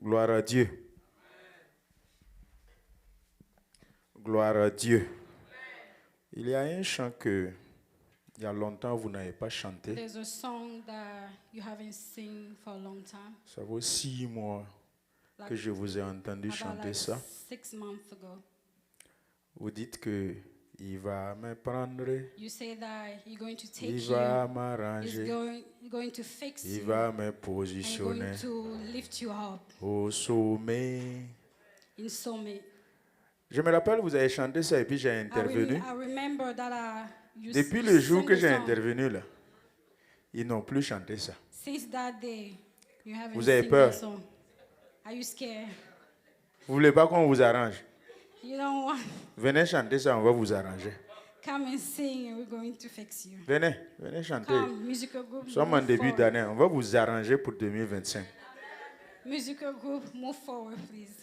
Gloire à Dieu. Gloire à Dieu. Il y a un chant que, il y a longtemps, vous n'avez pas chanté. There's a song that you haven't sing for a long time. Ça vaut 6 mois que je vous ai entendu chanter Like ça. 6 months ago. Vous dites que il va me prendre, You say that you're going to take il you. va He's m'arranger, going to fix il you. va me And positionner going to lift you up au sommet. in Summit. Je me rappelle, vous avez chanté ça et puis j'ai intervenu. I remember that Depuis le jour que j'ai intervenu là, ils n'ont plus chanté ça. Since that day, you haven't Vous avez sing peur? that song. Are you scared? Vous voulez pas qu'on vous arrange? You don't want. Venez chanter ça, on va vous arranger. Come and sing, and we're going to fix you. Venez chanter. Come, musical group. Nous sommes en move début forward. d'année, on va vous arranger pour 2025. Musical group, move forward, please.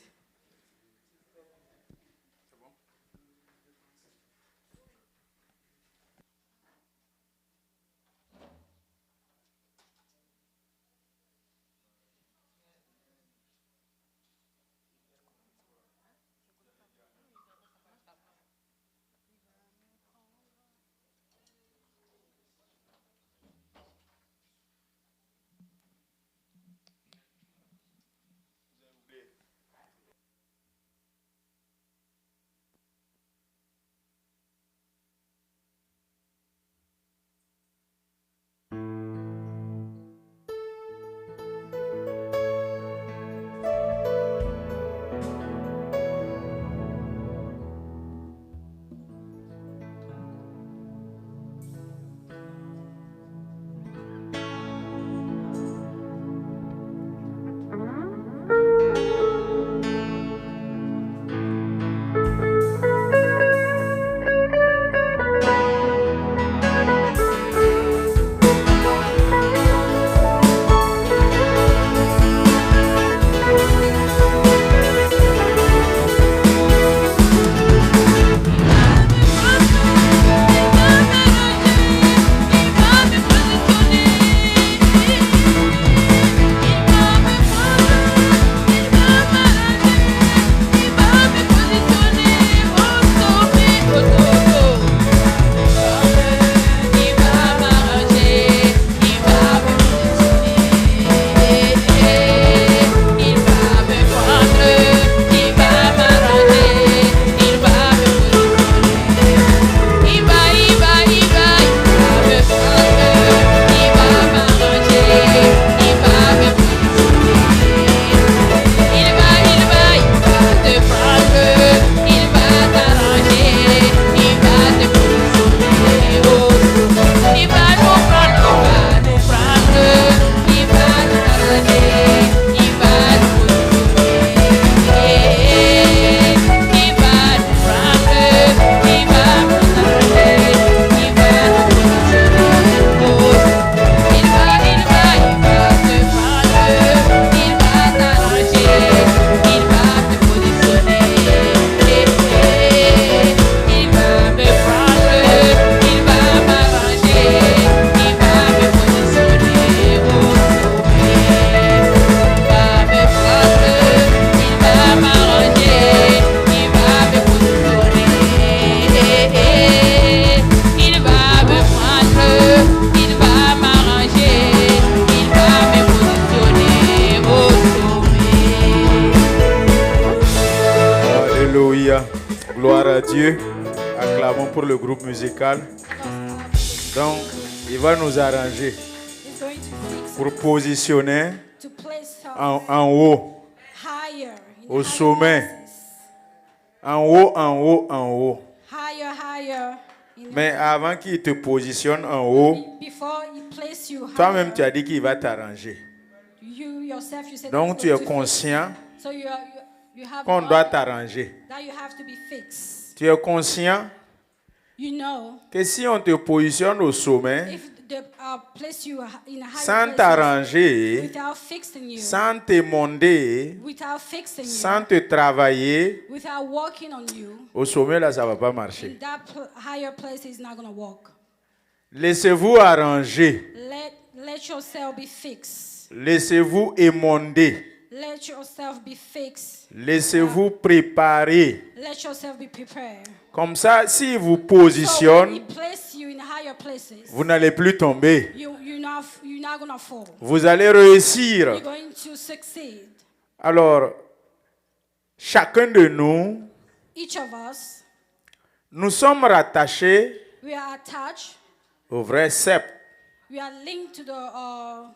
Alléluia. Gloire à Dieu. Acclamons pour le groupe musical. Donc, il va nous arranger He's going to fix pour positionner to place her en haut, higher. In au higher sommet. places. En haut, en haut, en haut. Higher. Mais avant qu'il te positionne en haut, Before he place you toi-même tu higher, as dit qu'il va t'arranger. you yourself, you said Donc that tu he's es going to fix. conscient So you have qu'on all doit t'arranger. that you have to be fixed. Tu es conscient You know, que si on te positionne au sommet, if they place you in a higher sans place t'arranger, without fixing you, sans te demander, without fixing sans you, te travailler, without working on you, au sommet là, ça ne va pas marcher. that higher place is not going to work. Laissez-vous arranger. Let yourself be fixed. Laissez-vous émonder. Let yourself be fixed. Laissez-vous préparer. Let yourself be prepared. Comme ça, s'il vous So when positionne, he place you in higher places, vous n'allez plus tomber. you're not gonna fall. Vous allez réussir. You're going to succeed. Alors, chacun de nous, Each of us, nous sommes rattachés we are attached. au vrai cep. We are linked to the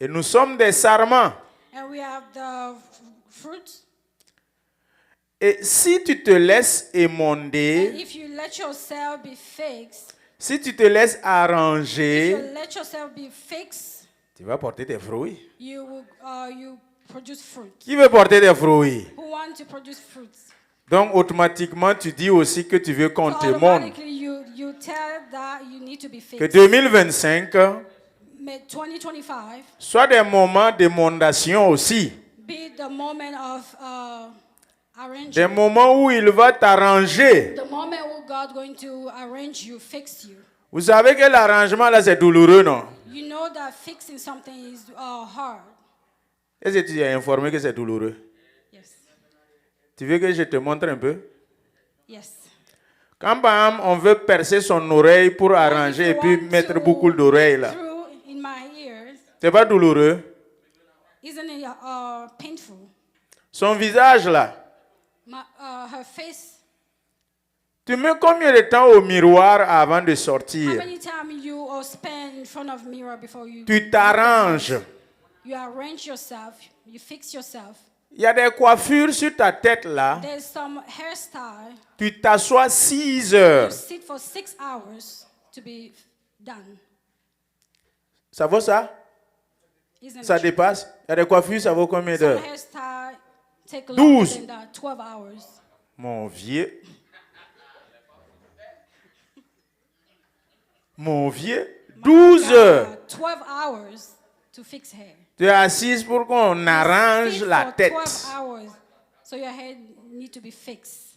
Et nous sommes des sarments. and we have the fruit. Et si tu te laisses And émonder, if you let yourself be fixed, si tu te laisses if arranger, you let yourself be fixed, tu vas porter tes fruits. you will you produce fruit. Qui veut porter des fruits? Who want to produce fruits? Donc, automatiquement, tu dis aussi que tu veux qu'on So te montre automatically you tell that you need to be que fixed. 2025 May 2025 soit des moments d'émondation aussi. be the moment of Des arrangement. moments où il va t'arranger. The moment where God going to arrange you, fix you. Vous savez que l'arrangement là, c'est douloureux, non? You know that fixing something is hard. Est-ce que tu es informé que c'est douloureux? Yes. Tu veux que je te montre un peu? Yes. Quand par exemple, on veut percer son oreille pour If arranger you et puis want mettre to beaucoup d'oreilles là, through in my ears, c'est pas douloureux? isn't it painful? Son visage là, Her face. tu mets combien de temps au miroir avant de How sortir? many times you spend in front of mirror before you? Tu t'arranges. You arrange yourself. You fix yourself. Il y a des coiffures sur ta tête là. There's some hairstyle. Tu t'assois 6 You heures. sit for 6 hours to be done. Ça vaut ça? Isn't Ça it true? dépasse? Il y a des coiffures, ça vaut combien Some d'heures? hairstyle take 12. longer than that, 12 hours. Mon vieux. Mon vieux. 12 heures. 12 hours to fix hair. Tu es assise pour qu'on arrange Sit la for tête. 12 hours. So your hair need to be fixed.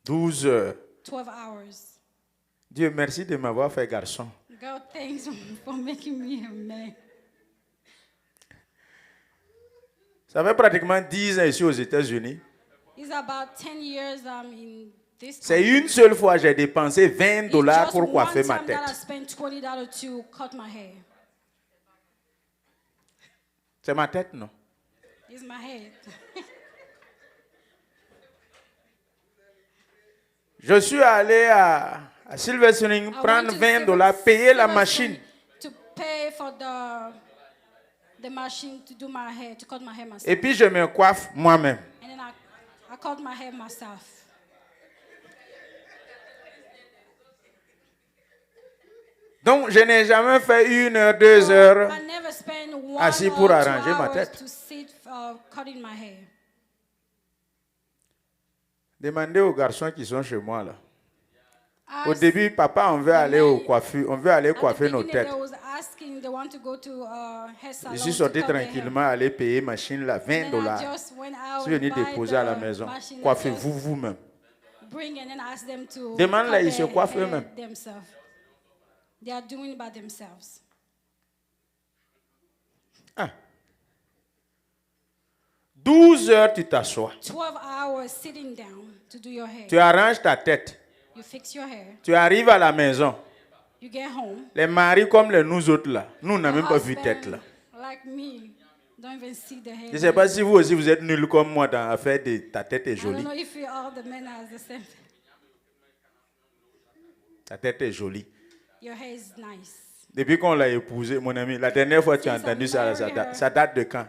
12 heures. 12 hours. Dieu merci de m'avoir fait garçon. God, thanks for making me a man. Ça fait pratiquement 10 ans ici aux États-Unis. It's about 10 years in this C'est country. une seule fois j'ai dépensé $20 It's pour just coiffer one ma time that I tête. spent $20 to cut my hair. C'est ma tête, non? It's my head. Je suis allé à Silver Spring I prendre went to $20, payer la Silver machine. Spring to pay for the machine to do my hair, to cut my hair myself. Et puis je me coiffe moi-même. And then I cut my hair myself. Donc je n'ai jamais fait 1 heure, 2 heures. I never spent 1 assis or pour 2 arranger ma hours tête. to sit cutting my hair. Demandez aux garçons qui sont chez moi là. Au Ask- début, papa, on veut aller au coiffure, on veut aller At the coiffer nos beginning, têtes. they was asking, they want to go to hair salon Je suis to sorti cut their hair. tranquillement, aller payer machine là, $20. Then I just went out Je suis venu and buy déposer à la the maison. machine and Coiffez-vous just vous-même. bring and then ask them to Demande-là, cut ils se their coiffent hair eux-mêmes. themselves. They are doing it by themselves. Ah. 12 heures, tu t'assois. 12 hours sitting down to do your hair. Tu arranges ta tête. You fix your hair. Tu arrives à la maison. You get home. Les maris comme les nous autres là, nous on n'a même Your pas vu husband, tête là. like me, don't even see the hair. Je ne sais pas si vous aussi vous êtes nuls comme moi dans l'affaire de ta tête est I don't jolie. know if all the men are the same. Ta tête est jolie. Your hair is nice. Depuis qu'on l'a épousé, mon ami, la dernière fois que tu as Since I entendu ça, married her. ça date de quand?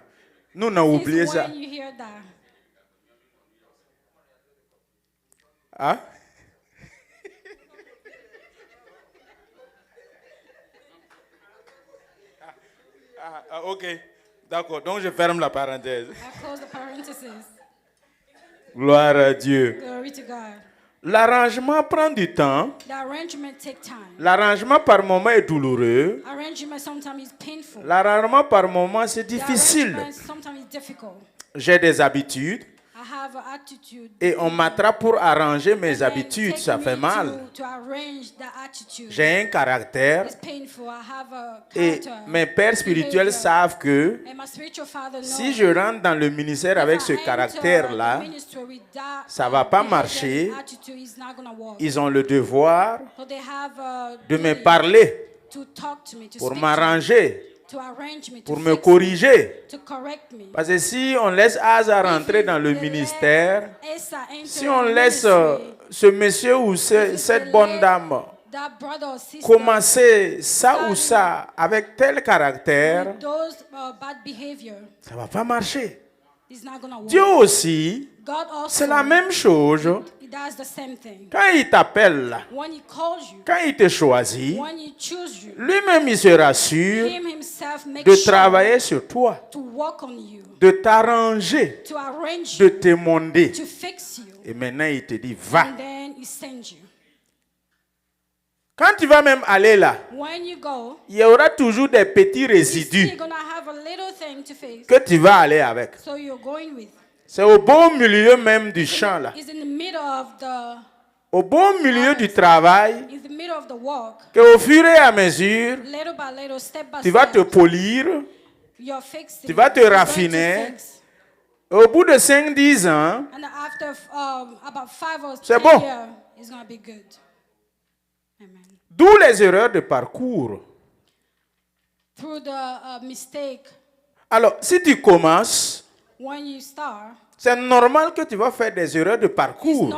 Nous on a oublié Since ça. when you hear that? Hein? Ok, d'accord. Donc je ferme la parenthèse. I close the parentheses. Gloire à Dieu. Glory to God. L'arrangement prend du temps. The arrangement take time. L'arrangement par moment est douloureux. Arrangement sometimes is painful. L'arrangement par moment c'est The difficile. arrangement sometimes is difficult. J'ai des habitudes. I have have an attitude. Et on m'attrape pour arranger mes And then habitudes, take ça me fait mal. To arrange the attitude. J'ai un caractère It's painful. I have a et character. mes pères spirituels behavior. savent que And my spiritual father knows si je rentre dans le ministère avec ce caractère-là, ça ne va pas marcher. Ils ont le devoir de me parler pour m'arranger, pour me corriger. Parce que si on laisse Asa rentrer dans le ministère, si on laisse ce monsieur ou cette bonne dame commencer ça ou ça avec tel caractère, ça ne va pas marcher. Dieu aussi, c'est la même chose. Quand il t'appelle, quand il te choisit, lui-même il se rassure de travailler sur toi, de t'arranger, de t'émonder. Et maintenant il te dit, va. Quand tu vas même aller là, il y aura toujours des petits résidus que tu vas aller avec. C'est au beau milieu même du champ là. Au beau milieu du travail, qu'au fur et à mesure, tu vas te polir, tu vas te raffiner. Au bout de 5-10 ans, c'est bon. D'où les erreurs de parcours. Alors, si tu commences, c'est normal que tu vas faire des erreurs de parcours.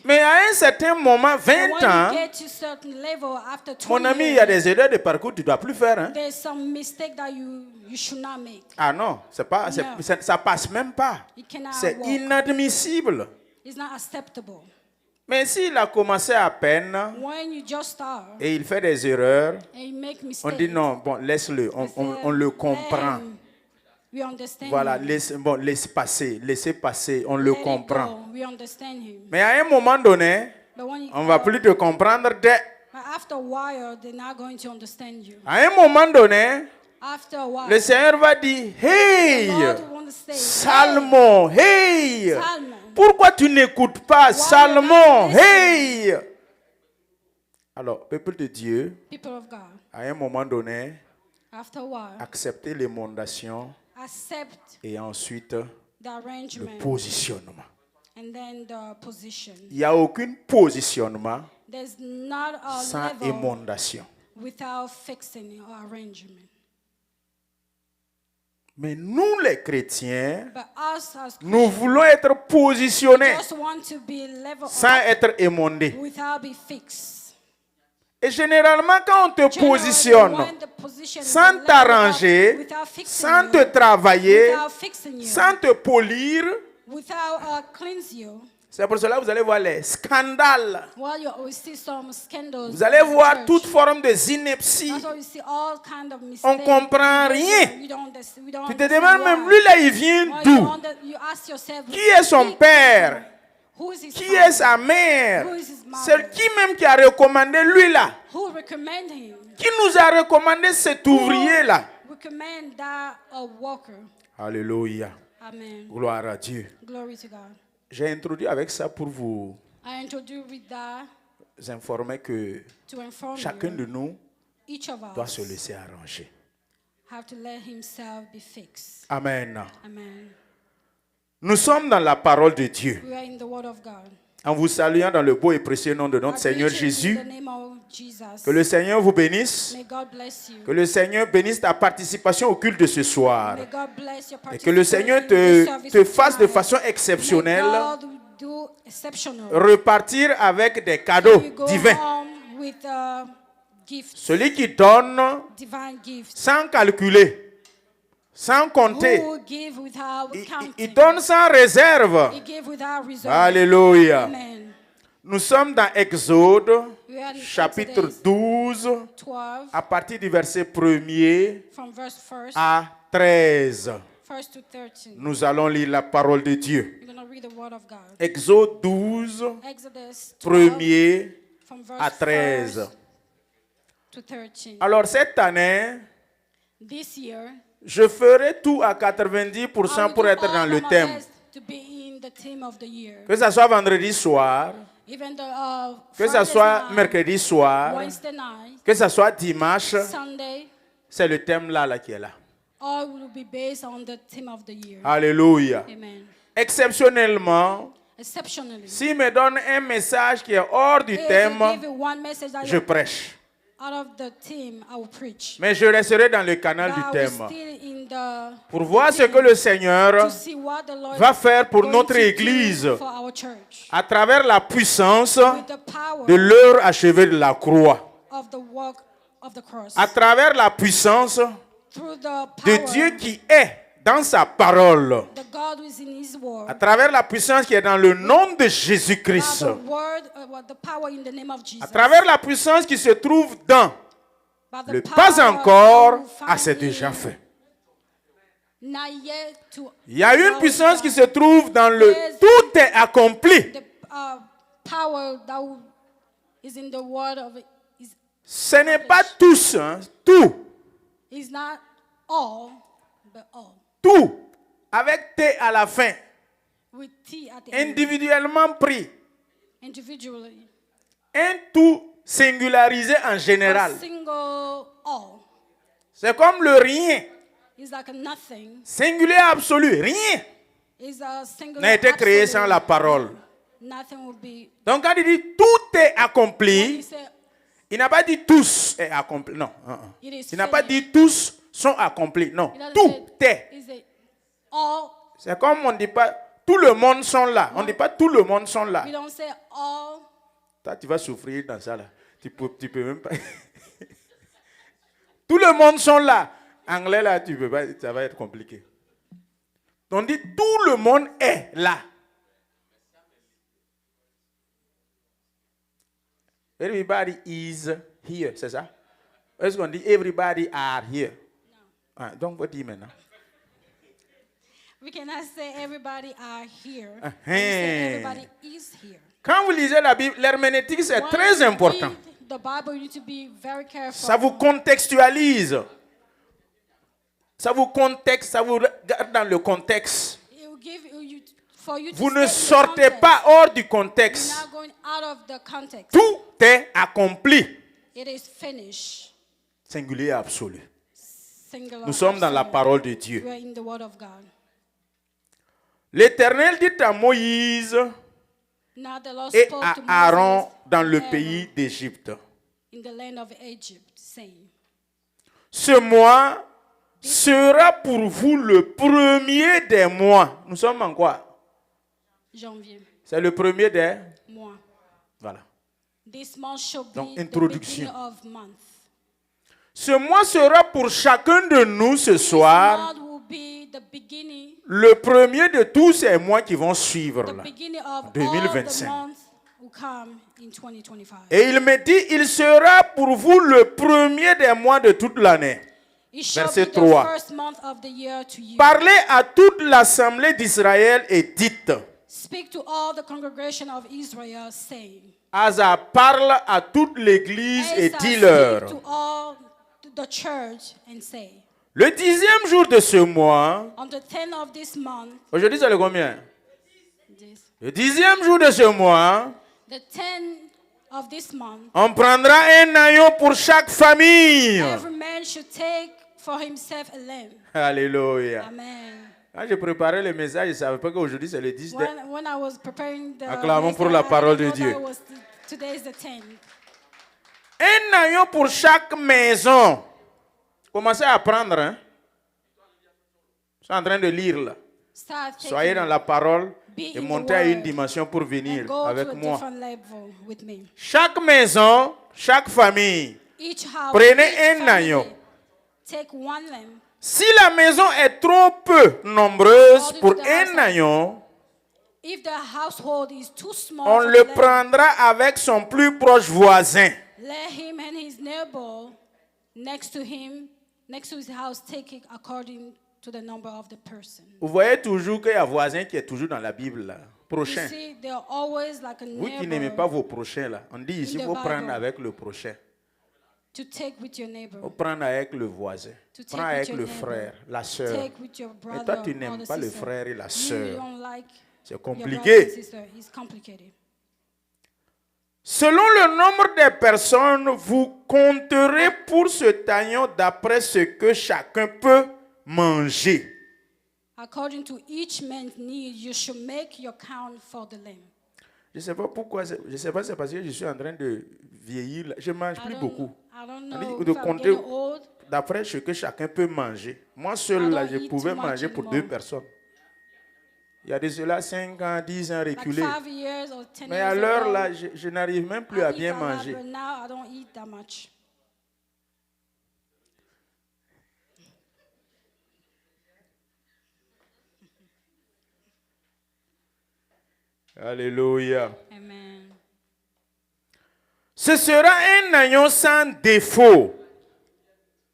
Mais à un certain moment, 20 ans, mon ami, il y a des erreurs de parcours que tu ne dois plus faire. Hein? Ah non, ça passe même pas. C'est inadmissible. Mais s'il a commencé à peine et il fait des erreurs, on dit non, bon, laisse-le, on le comprend. Voilà, laissez passer, on le comprend. Mais à un moment donné, on ne va plus te comprendre. À un moment donné, le Seigneur va dire, hey, Salmon, hey, pourquoi tu n'écoutes pas Salmon, hey. Alors, peuple de Dieu, à un moment donné, acceptez l'émondation et ensuite le positionnement. Il n'y a aucun positionnement sans émondation. Mais nous les chrétiens, nous voulons être positionnés sans être émondés. Et généralement, quand on te positionne sans t'arranger, sans te travailler, sans te polir, c'est pour cela que vous allez voir les scandales. Vous allez voir toute forme de ineptie. On ne comprend rien. Tu te demandes même, lui là, il vient d'où? Qui est son père? Qui est sa mère? C'est qui même qui a recommandé lui là? Qui nous a recommandé cet ouvrier là? Alléluia. Gloire à Dieu. J'ai introduit avec ça pour vous informer que chacun de nous doit se laisser arranger. Amen. Nous sommes dans la parole de Dieu. En vous saluant dans le beau et précieux nom de notre Seigneur Jésus, que le Seigneur vous bénisse, que le Seigneur bénisse ta participation au culte de ce soir, et que le Seigneur te fasse de façon exceptionnelle repartir avec des cadeaux divins. Celui qui donne sans calculer, sans compter, il donne sans réserve. Alléluia. Nous sommes dans Exode, chapitre 12, à partir du verset 1er à 13. Nous allons lire la parole de Dieu. Exode 12, 1er à 13. Alors cette année, je ferai tout à 90% pour être dans le thème. to be in the theme of the year. Que ça soit vendredi soir, Even the, que ça soit night, mercredi soir, Wednesday night, que ça soit dimanche, Sunday, c'est le thème là qui est là. all will be based on the theme of the year. Alléluia. Amen. Exceptionnellement, Exceptionally, s'il me donne un message qui est hors du thème, je prêche. Out of the theme, I will preach. Mais je resterai dans le canal du But I thème will still in the pour voir ce que le Seigneur to see what the Lord va faire pour going notre to Église do for our church. à travers la puissance With the power de l'heure achevée de la croix, of the work of the cross. à travers la puissance Through the de power Dieu qui est dans sa parole, the God who is in His word. à travers la puissance qui est dans le nom de Jésus-Christ, The word, the power in the name of Jesus. à travers la puissance qui se trouve dans But the le power pas encore, that we find c'est déjà in fait. not yet to Il y a une now puissance done. qui se trouve dans le tout est accompli. The power that is in the word of is Ce n'est pas tous, hein, tout, is not all, but all. tout, avec T à la fin, With T at the end. individuellement pris, Individually. un tout singularisé en général. A single all C'est comme le rien, is like a nothing. singulier absolu, rien Is a singular n'a été créé absolute. sans la parole. Nothing will be. Donc quand il dit tout est When accompli, he said il n'a pas dit tous est accompli. Non, it is il n'a pas finished, dit tous sont accomplis. Non, he doesn't tout say, est. he said all. C'est comme on ne dit pas tout le monde sont là. On ne dit pas tout le monde sont là. We don't say all. Toi, tu vas souffrir dans ça là. Tu peux même pas. Tout le monde sont là. Anglais là, tu peux pas. Ça va être compliqué. On dit tout le monde est là. Everybody is here, c'est ça? Est-ce qu'on dit everybody are here? No. Ah, donc, what dit maintenant? We cannot say everybody are here. Uh-huh. We say everybody is here. Quand vous lisez la Bible, l'herméneutique c'est When très you important. read the Bible, you need to be very careful. Ça vous contextualise. Ça vous regarde dans le contexte. It will give you for you to Vous ne stay in the sortez context. pas hors du You're contexte. not going out of the context. Tout est accompli. It is finished. Singulier absolu. Singular. Nous sommes dans la absolute. parole de Dieu. We are in the Word of God. L'Éternel dit à Moïse Now the Lord et spoke à to Moses Aaron dans le and pays d'Égypte. in the land of Egypt, saying, Ce mois sera pour vous le premier des mois. Nous sommes en quoi? Janvier, C'est le premier des... mois. Voilà. This month shall Donc, be the introduction. beginning of month. Ce mois sera pour chacun de nous ce This soir month will be the beginning, le premier de tous ces mois qui vont suivre. the Là. beginning of all 2025. the months will come in 2025. Et il me dit, il sera pour vous le premier des mois de toute l'année. It shall Verset be the 3. first month of the year to you. Parlez à toute l'assemblée d'Israël et dites, Speak to all the congregation of Israel, saying, Asa parle à toute l'église et Asa, dis-leur, speak to all the church and say, le 10e jour de ce mois, on the 10th of this month, aujourd'hui c'est le combien? this, Le 10e jour de ce mois, the 10th of this month, on prendra un agneau pour chaque famille. every man should take for himself a lamb. Alléluia. Amen. Quand je préparais le message, je ne savais pas qu'aujourd'hui c'est le 10. When I was preparing the Acclamons pour message, la parole I de didn't Dieu. know that today is the 10th. Un agneau pour chaque maison. Commencez à apprendre. Hein? Je suis en train de lire là. Start taking Soyez dans la parole Be et in the montez à une word dimension pour and venir go avec to a moi. different level with me. Chaque maison, chaque famille. Each house, Prenez each un family, agneau. take one lamb. Si la maison est trop peu nombreuse pour un agneau, If the household is too small, on for le the lamb, prendra avec son plus proche voisin. let him and his neighbor next to him, next to his house, take it according to the number of the person. Vous voyez toujours qu'il y a un voisin qui est toujours dans la Bible là. You Prochain. see, they're always like a Vous qui n'aimez pas neighbor vos prochains là, on dit ici, il in the faut prendre Bible. avec le prochain. To take with your neighbor. Ou prendre avec le voisin. Prends avec le frère, la sœur. Mais toi, tu n'aimes pas le frère et la sœur. C'est compliqué. Selon le nombre de personnes, vous compterez pour ce tagnon d'après ce que chacun peut manger. According to each man's need, you should make your count for the lamb. Je ne sais pas pourquoi, je ne sais pas si c'est parce que je suis en train de vieillir. Je ne mange plus beaucoup. De compter d'après ce que chacun peut manger. Moi seul, là, je pouvais manger pour 2 personnes. Il y a de cela 5 ans, 10 ans reculés. Mais à l'heure là, je n'arrive même plus à bien manger. Alléluia. Amen. Ce sera un agneau sans défaut.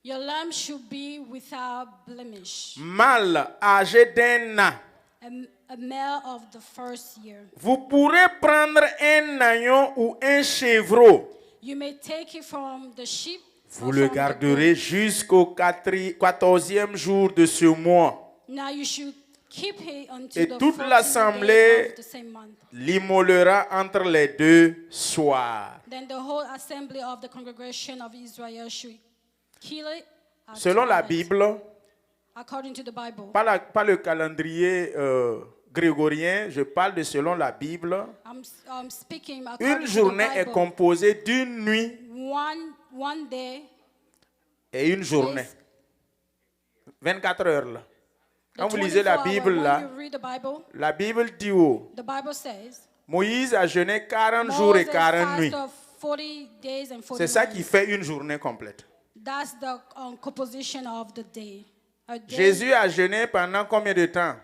Your lamb should be without blemish. Mâle âgé d'1 an. A male of the first year. Vous pourrez prendre un agneau ou un chevreau. You may take it from the sheep. Vous le garderez jusqu'au 14e jour de ce mois. Now you should keep it until et toute l'assemblée l'immolera entre les 2 soirs. Then the whole assembly of the congregation of Israel should kill it. Selon la Bible, according to the Bible. Pas le calendrier grégorien, je parle de selon la Bible. I'm speaking une journée est composée d'une nuit one day et une journée. 24 heures là. Quand vous lisez la Bible là, la Bible dit où Moïse a jeûné 40 jours et 40 nuits. C'est ça qui fait une journée complète. That's the composition of the day. Jésus a jeûné pendant combien de temps?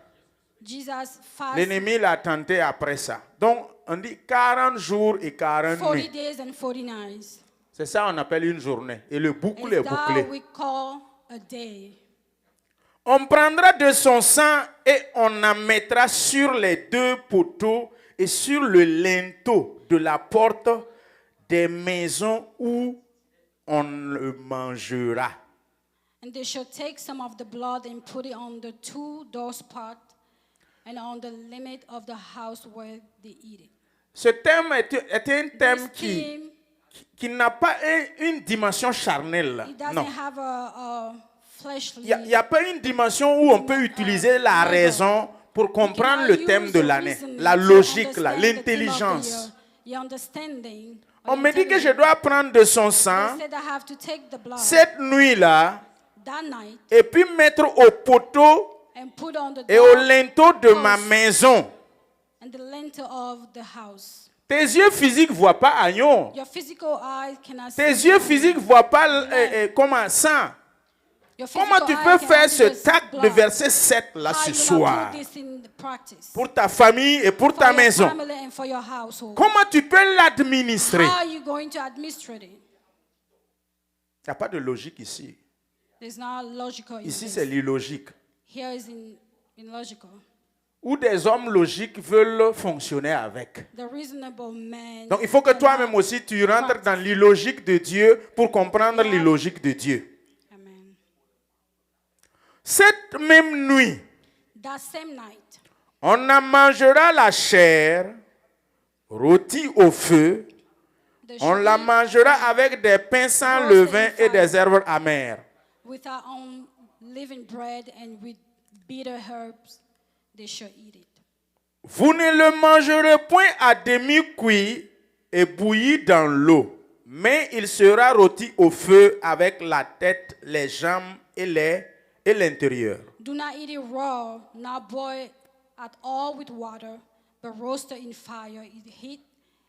L'ennemi l'a tenté après ça. Donc, on dit 40 jours et 40 nuits. C'est ça qu'on appelle une journée. Et le boucle est bouclé. On prendra de son sang et on en mettra sur les 2 poteaux et sur le linteau de la porte des maisons où on le mangera. And they shall take some of the blood and put it on the 2 doorposts and on the limit of the house where they eat it. Ce thème est un thème qui n'a pas une dimension charnelle. Non. Il n'y a pas une dimension où on peut utiliser la raison pour comprendre le thème de l'année. La logique, l'intelligence. On me dit que je dois prendre de son sang cette nuit-là et puis mettre au poteau et au linteau de ma maison. Tes yeux physiques ne voient pas agneau. Tes yeux physiques ne voient pas comment sang. Comment tu peux faire ce acte de verset 7 là ce soir pour ta famille et pour ta maison? Comment tu peux l'administrer? Il n'y a pas de logique ici. Ici, c'est l'illogique. Où des hommes logiques veulent fonctionner avec. Donc, il faut que toi-même aussi, tu rentres dans l'illogique de Dieu pour comprendre l'illogique de Dieu. Cette même nuit, on en mangera la chair, rôtie au feu. On la mangera avec des pains sans levain et des herbes amères. Vous ne le mangerez point à demi-cuit et bouilli dans l'eau, mais il sera rôti au feu avec la tête, les jambes et l'intérieur. Do not eat it raw, not boil at all with water, but roast it in fire, heat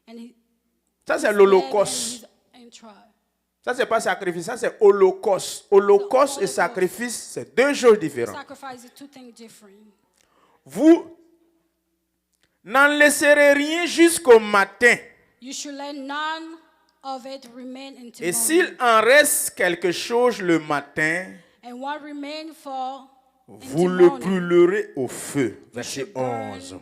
and ça c'est l'holocauste. Ça c'est pas sacrifice, ça c'est holocauste. Holocauste et sacrifice, c'est 2 choses différentes. Vous n'en laisserez rien jusqu'au matin. Et s'il en reste quelque chose le matin, vous le brûlerez au feu. Verset 11.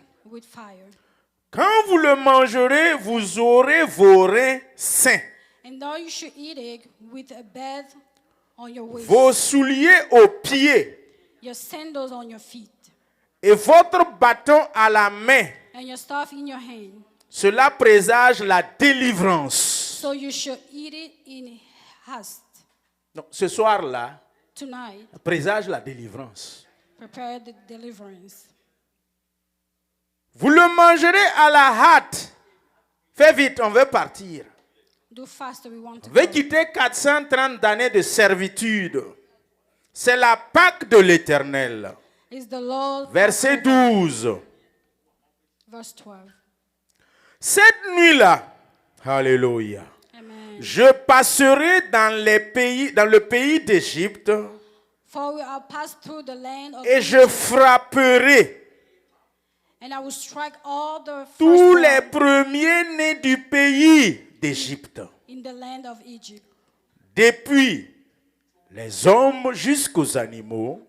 Quand vous le mangerez, vous aurez vos reins sains. And now you should eat it with a bed on your waist. Vos souliers aux pieds. Your sandals on your feet. Et votre bâton à la main. And your staff in your hand. Cela présage la délivrance. So you should eat it in haste. Donc, ce soir-là, tonight, présage la délivrance. Prepare the deliverance. Vous le mangerez à la hâte. Fais vite, on veut partir. Do faster, we want to on veut quitter 430 années de servitude. C'est la Pâque de l'Éternel. Verset 12. Verse 12. Cette nuit-là, alléluia, je passerai dans le pays d'Égypte et je frapperai tous les premiers-nés du pays d'Égypte, depuis les hommes jusqu'aux animaux,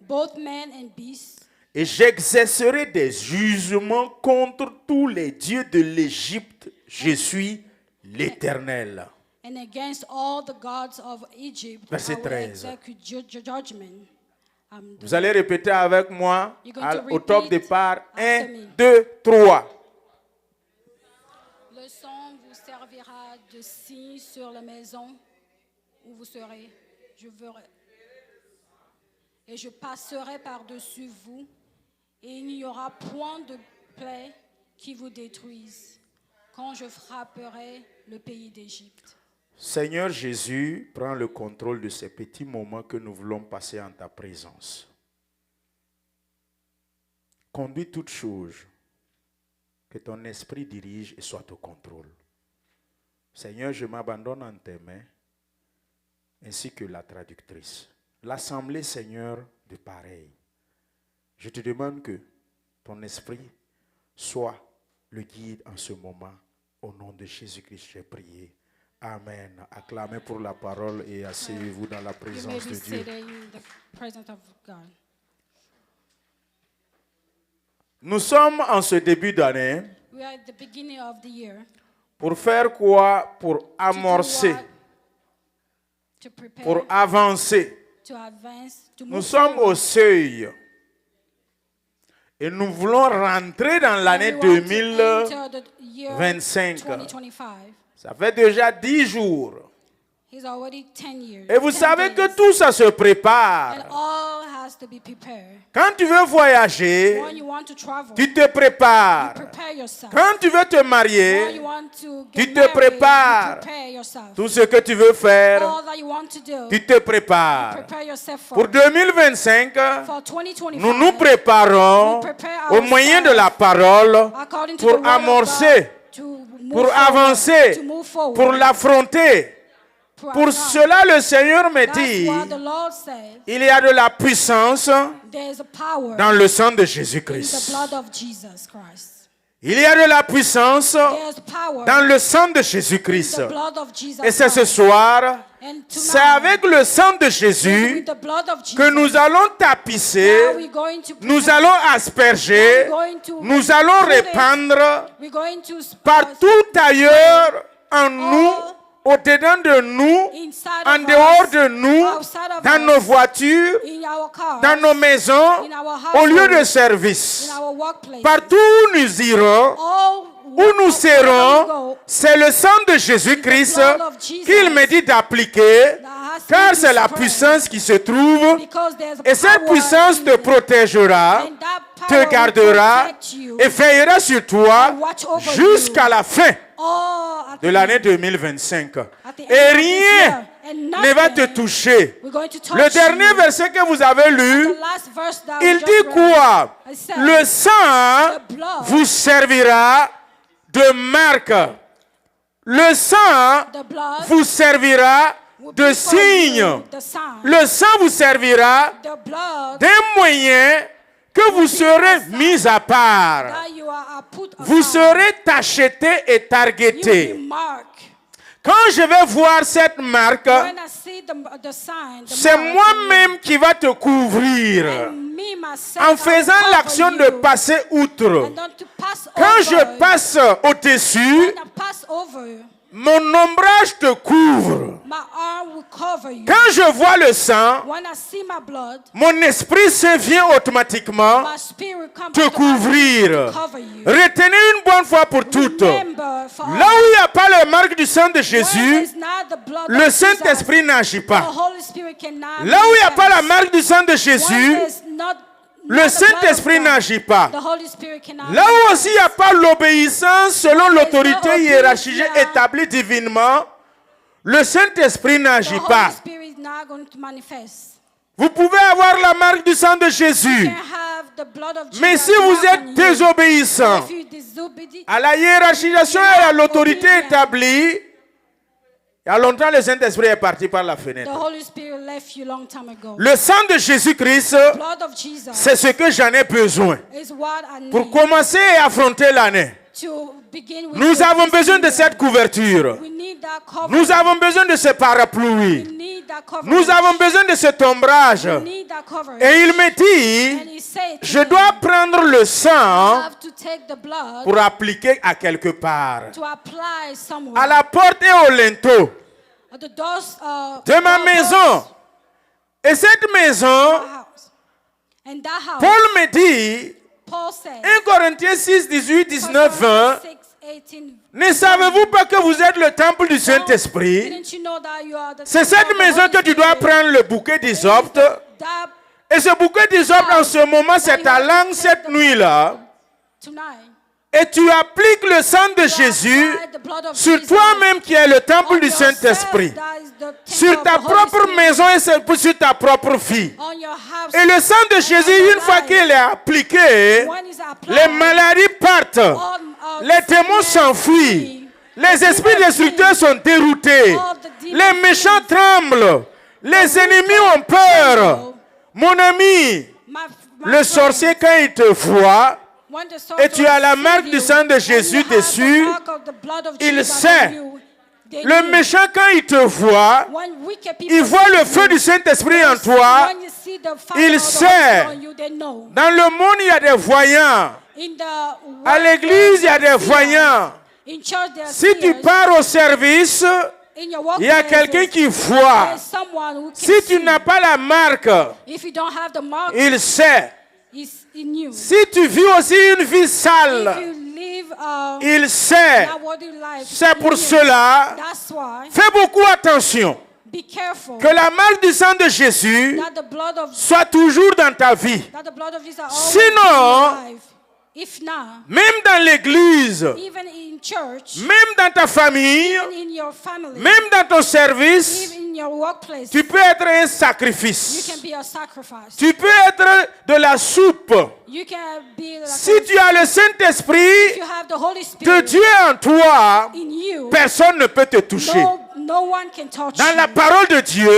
et j'exercerai des jugements contre tous les dieux de l'Égypte. Je suis l'Éternel. Verset 13. Vous allez répéter avec moi au top départ. 1, 2, 3. Le sang vous servira de signe sur la maison où vous serez. Et je passerai par-dessus vous, et il n'y aura point de plaie qui vous détruise quand je frapperai le pays d'Égypte. Seigneur Jésus, prends le contrôle de ces petits moments que nous voulons passer en ta présence. Conduis toutes choses, que ton esprit dirige et soit au contrôle. Seigneur, je m'abandonne en tes mains, ainsi que la traductrice. L'assemblée, Seigneur, de pareil. Je te demande que ton esprit soit le guide en ce moment. Au nom de Jésus-Christ, j'ai prié. Amen. Acclamez pour la parole et asseyez-vous dans la présence de Dieu. Nous sommes en ce début d'année. Pour faire quoi? Pour amorcer. Pour avancer. Nous sommes au seuil. Et nous voulons rentrer dans l'année 2025. Ça fait déjà 10 jours. Et vous savez que tout ça se prépare. Quand tu veux voyager, tu te prépares. Quand tu veux te marier, tu te prépares. Tout ce que tu veux faire, tu te prépares. Pour 2025, nous nous préparons au moyen de la parole pour amorcer, pour avancer, pour l'affronter. Pour cela, le Seigneur me dit, il y a de la puissance dans le sang de Jésus-Christ. Il y a de la puissance dans le sang de Jésus-Christ. Et c'est ce soir, c'est avec le sang de Jésus que nous allons tapisser, nous allons asperger, nous allons répandre partout ailleurs en nous, au-dedans de nous, en dehors de nous, dans nos voitures, dans nos maisons, au lieu de service. Partout où nous irons, où nous serons, c'est le sang de Jésus-Christ qu'il me dit d'appliquer, car c'est la puissance qui se trouve, et cette puissance te protégera, te gardera et veillera sur toi jusqu'à la fin de l'année 2025. Et rien ne va te toucher. Le dernier verset que vous avez lu, il dit quoi? Le sang vous servira de marque. Le sang vous servira de signe. Le sang vous servira d'un moyen que vous serez mis à part. Vous serez tacheté et targeté. Quand je vais voir cette marque, c'est moi-même qui va te couvrir en faisant l'action de passer outre. Quand je passe au-dessus, Mon ombrage te couvre. My arm will cover you. Quand je vois le sang, when I see my blood, mon esprit saint vient automatiquement my spirit comes te couvrir. to cover you. Retenez une bonne fois pour toutes. Là où il n'y a pas la marque du sang de Jésus, le Saint-Esprit n'agit pas. Là où il n'y a pas la marque du sang de Jésus, le Saint-Esprit n'agit pas. Là où aussi il n'y a pas l'obéissance selon l'autorité hiérarchique établie divinement, le Saint-Esprit n'agit pas. Vous pouvez avoir la marque du sang de Jésus, mais si vous êtes désobéissant à la hiérarchisation et à l'autorité établie, il y a longtemps, le Saint-Esprit est parti par la fenêtre. Le sang de Jésus-Christ, c'est ce que j'en ai besoin pour commencer et affronter l'année. Nous avons besoin de cette couverture. Nous avons besoin de ce parapluie. Nous avons besoin de cet ombrage. Et il me dit, je dois prendre le sang pour appliquer à quelque part. À la porte et au linteau de ma maison. Et cette maison, Paul me dit, 1 Corinthiens 6, 18, 19, 20, ne savez-vous pas que vous êtes le temple du Saint-Esprit? C'est cette maison que tu dois prendre le bouquet d'hysope. Et ce bouquet d'hysope en ce moment, c'est ta langue cette nuit-là. Et tu appliques le sang de Jésus sur toi-même qui est le temple du Saint-Esprit. Sur ta propre maison et sur ta propre vie. Et le sang de Jésus, une fois qu'il est appliqué, les maladies partent. Les démons s'enfuient. Les esprits destructeurs sont déroutés. Les méchants tremblent. Les ennemis ont peur. Mon ami, le sorcier, quand il te voit, et tu as la marque du sang de Jésus dessus, il sait. Le méchant, quand il te voit, il voit le feu du Saint-Esprit en toi. Il sait. Dans le monde, il y a des voyants. À l'église, il y a des voyants. Si tu pars au service, il y a quelqu'un qui voit. Si tu n'as pas la marque, il sait. Si tu vis aussi une vie sale, il sait. C'est pour cela, fais beaucoup attention que la marque du sang de Jésus soit toujours dans ta vie. Sinon, même dans l'église, même dans ta famille, même dans ton service, tu peux être un sacrifice. Tu peux être de la soupe. Si tu as le Saint-Esprit de Dieu en toi, personne ne peut te toucher. Dans la parole de Dieu,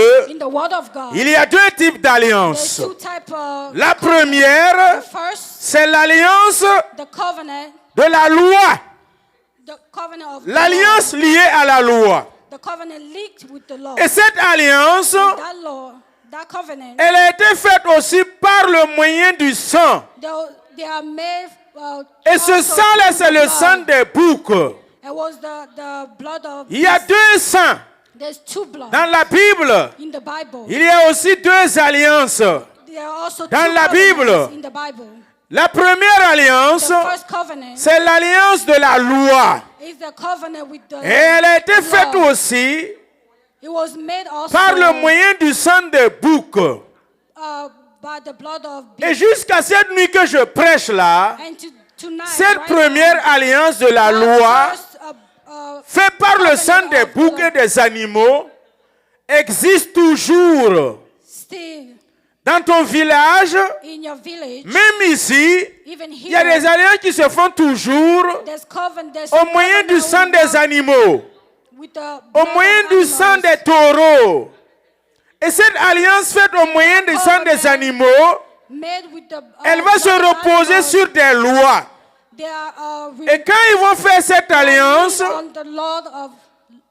il y a deux types d'alliances. La première, c'est l'alliance de la loi. L'alliance liée à la loi. Et cette alliance, elle a été faite aussi par le moyen du sang. Et ce sang-là, c'est le sang des boucs. Il y a deux sangs. Dans la Bible, il y a aussi deux alliances. Dans la Bible, la première alliance, c'est l'alliance de la loi. Et elle a été faite aussi par le moyen du sang des boucs. Et jusqu'à cette nuit que je prêche là, cette première alliance de la loi, faite par le sang des boucs et des animaux, existe toujours. Dans ton village, même ici, il y a des alliances qui se font toujours au moyen du sang des animaux, au moyen du sang des taureaux. Et cette alliance faite au moyen du sang des animaux, elle va se reposer sur des lois. Et quand ils vont faire cette alliance,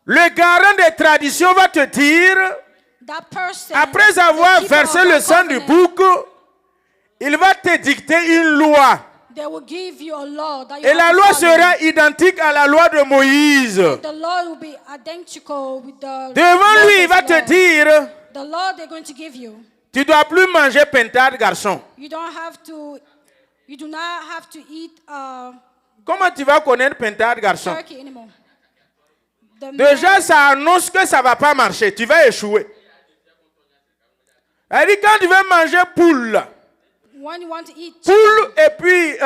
le garant des traditions va te dire, après avoir versé le sang du bouc, il va te dicter une loi. They will give you a law that you Et la loi sera identique à la loi de Moïse. The law will be identical with the Devant lui, il va te dire, the law they're going to give you. Tu dois plus manger pentade, garçon. You do not have to eat Comment tu vas connaître pentade, garçon? turkey anymore. Déjà, ça annonce que ça ne va pas marcher. Tu vas échouer. Elle dit quand tu veux manger poule, when you want to eat poule et puis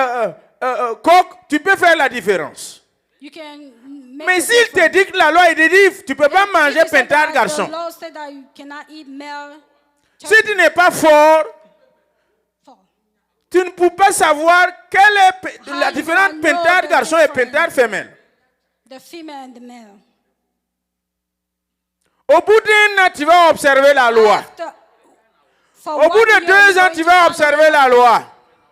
coq, tu peux faire la différence. you can make Mais s'il te dit que la loi est dit, tu ne peux pas manger pentade, garçon. The law said that you cannot eat male Si tu n'es pas fort, tu ne peux pas savoir quelle est la différence pentade, garçon et pentade, femelle. The female and the male. Au bout d'un an, tu vas observer la loi. Au bout de 2 ans, tu vas observer la loi.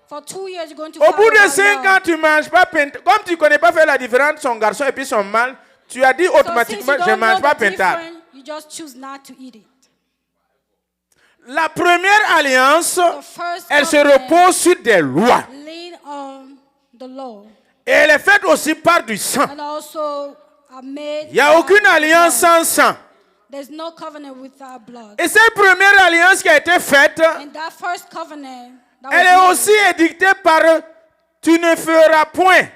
For 2 years, you're going to Au bout de 5 ans, tu ne manges pas pentade. Comme tu ne connais pas faire la différence son garçon et puis son mâle, tu as dit automatiquement, je ne mange pas pentade. You just choose not to eat it. La première alliance, elle se repose sur des lois. Et elle est faite aussi par du sang. Il n'y a aucune alliance sans sang. Et cette première alliance qui a été faite, elle est aussi édictée par tu ne feras point.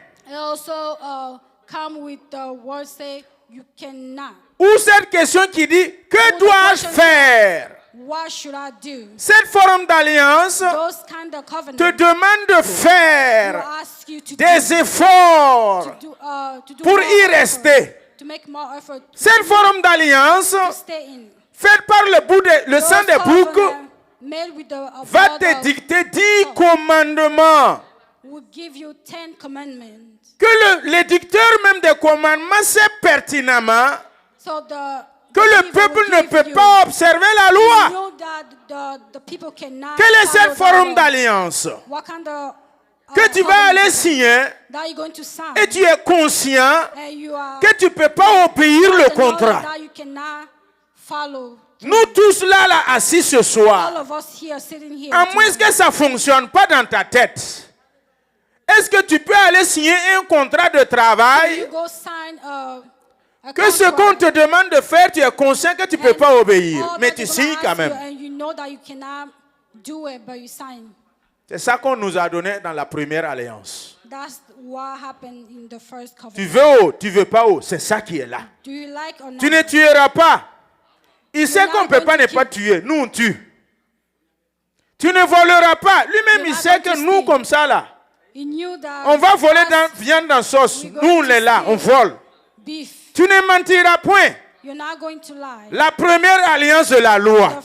Ou cette question qui dit que dois-je faire? What should I do? Cette forme d'alliance te demande de faire des efforts pour y rester. Cette forme d'alliance faite par le sang des boucs va te dicter 10 commandements. Que l'édicteur même des commandements sait pertinemment que le peuple ne peut pas observer la loi. Quelle est cette forme d'alliance que tu vas aller signer et tu es conscient que tu ne peux pas obéir le contrat? Nous tous là assis ce soir, à moins que ça ne fonctionne pas dans ta tête, est-ce que tu peux aller signer un contrat de travail que ce qu'on te demande de faire, tu es conscient que tu ne peux pas obéir, mais tu signes quand même. C'est ça qu'on nous a donné dans la première alliance. Tu veux ou tu ne veux pas ou, c'est ça qui est là. Tu ne tueras pas. Il sait qu'on ne peut pas ne pas tuer, nous on tue. Tu ne voleras pas. Lui-même il sait que nous comme ça là, on va voler dans viande dans sauce. Nous on est là, on vole. Tu ne mentiras point. La première alliance de la loi.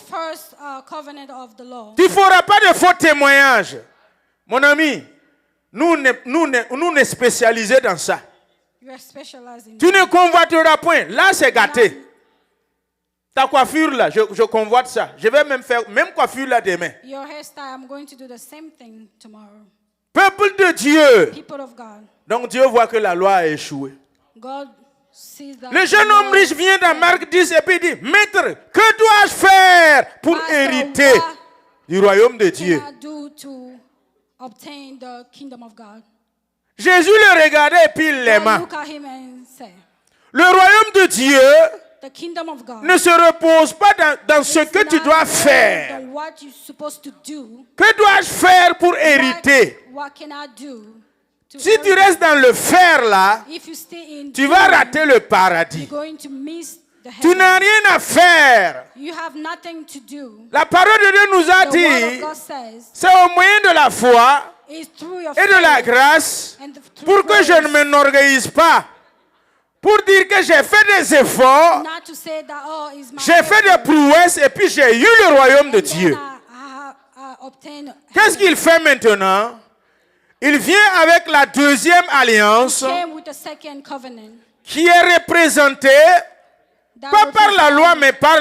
Tu ne feras pas de faux témoignages. Mon ami, nous sommes spécialisés dans ça. Tu ne convoiteras point. Là, c'est gâté. Ta coiffure là, je convoite ça. Je vais même faire même coiffure là demain. Peuple de Dieu. Donc Dieu voit que la loi a échoué. Le jeune homme riche vient dans Marc 10 et puis dit, Maître, que dois-je faire pour hériter du royaume de Dieu? Jésus le regardait et puis il l'aima. Le royaume de Dieu ne se repose pas dans ce que tu dois faire. Que dois-je faire pour hériter? Si tu restes dans le faire là, tu vas rater le paradis. Tu n'as rien à faire. La parole de Dieu nous a dit, c'est au moyen de la foi et de la grâce pour que je ne m'enorgueillisse pas. Pour dire que j'ai fait des efforts, j'ai fait des prouesses et puis j'ai eu le royaume de Dieu. Qu'est-ce qu'il fait maintenant? Il vient avec la deuxième alliance qui est représentée pas par la loi mais par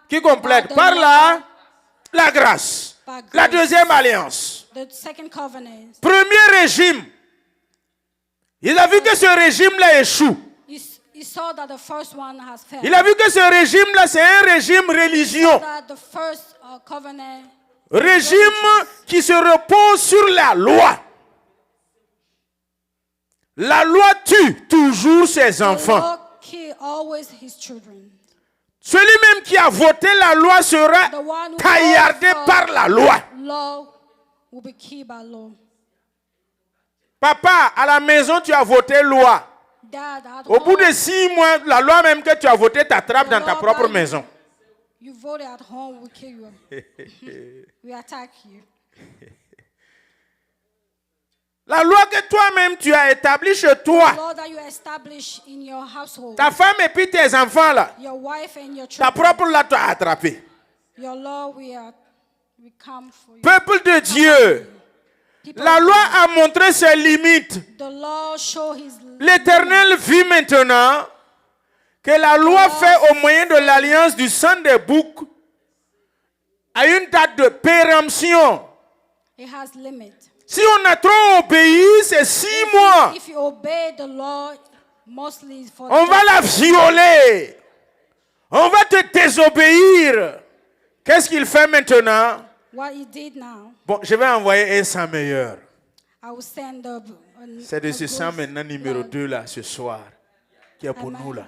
qui complète, par la grâce. La deuxième alliance. Premier régime. Il a vu que ce régime-là échoue. Il a vu que ce régime-là, c'est un régime religieux. Régime qui se repose sur la loi. La loi tue toujours ses enfants. Celui-même qui a voté la loi sera taillardé par la loi. Papa, à la maison, tu as voté loi. Au bout de 6 mois, la loi même que tu as votée t'attrape dans ta propre maison. You voted at home, we kill you. We attack you. La loi que toi-même tu as établie chez toi. Ta femme et puis tes enfants là. Ta propre loi t'a attrapé. Peuple de Dieu. La loi a montré ses limites. L'Éternel vit maintenant que la loi fait au moyen de l'alliance du sang des boucs a une date de péremption. Si on a trop obéi, c'est 6 mois. On va la violer. On va te désobéir. Qu'est-ce qu'il fait maintenant? Bon, je vais envoyer un sang meilleur. C'est de ce sang maintenant numéro 2 là, ce soir, qui est pour nous là.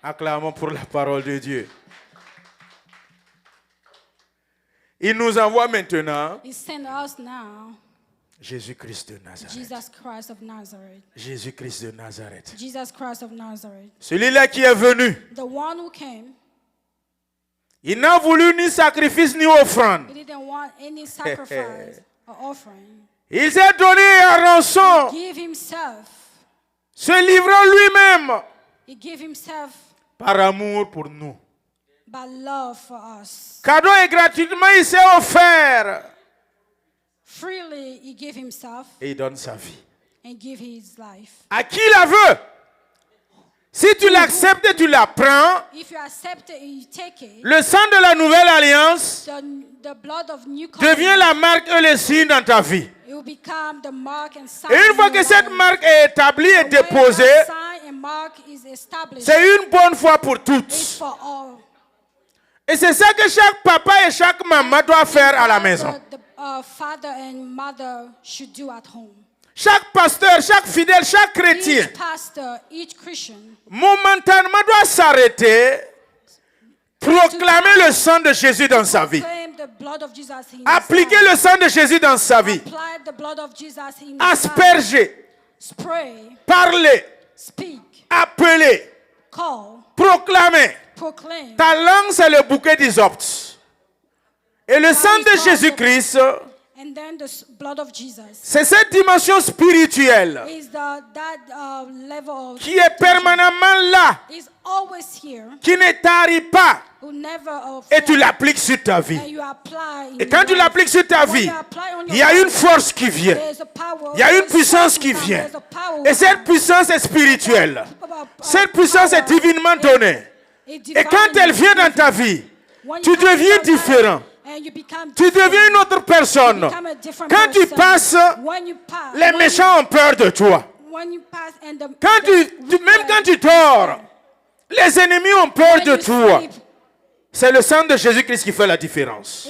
Acclamons pour la parole de Dieu. Il nous envoie maintenant Jésus-Christ de Nazareth. Jésus-Christ de Nazareth. Celui-là qui est venu. Il n'a voulu ni sacrifice ni offrande. Il s'est donné à rançon. Se livrant lui-même. Par amour pour nous. Cadeau et gratuitement, il s'est offert. Et il donne sa vie. À qui la veut? Si tu l'acceptes et tu la prends, le sang de la nouvelle alliance devient la marque et le signe dans ta vie. Et une fois que cette marque est établie et déposée, c'est une bonne fois pour toutes. Et c'est ça que chaque papa et chaque maman doit faire à la maison. Chaque pasteur, chaque fidèle, chaque chrétien, momentanément doit s'arrêter, proclamer le sang de Jésus dans sa vie. Appliquer le sang de Jésus dans sa vie. Asperger, parler, appeler, proclamer. Ta langue, c'est le bouquet d'hysope. Et le sang de Jésus-Christ, c'est cette dimension spirituelle qui est permanemment là, qui ne tarit pas, et tu l'appliques sur ta vie. Et quand tu l'appliques sur ta vie, il y a une force qui vient, il y a une puissance qui vient, et cette puissance est spirituelle, cette puissance est divinement donnée. Et quand elle vient dans ta vie, tu deviens différent. Tu deviens une autre personne. Quand tu passes, les méchants ont peur de toi. Même quand tu dors, les ennemis ont peur de toi. C'est le sang de Jésus-Christ qui fait la différence.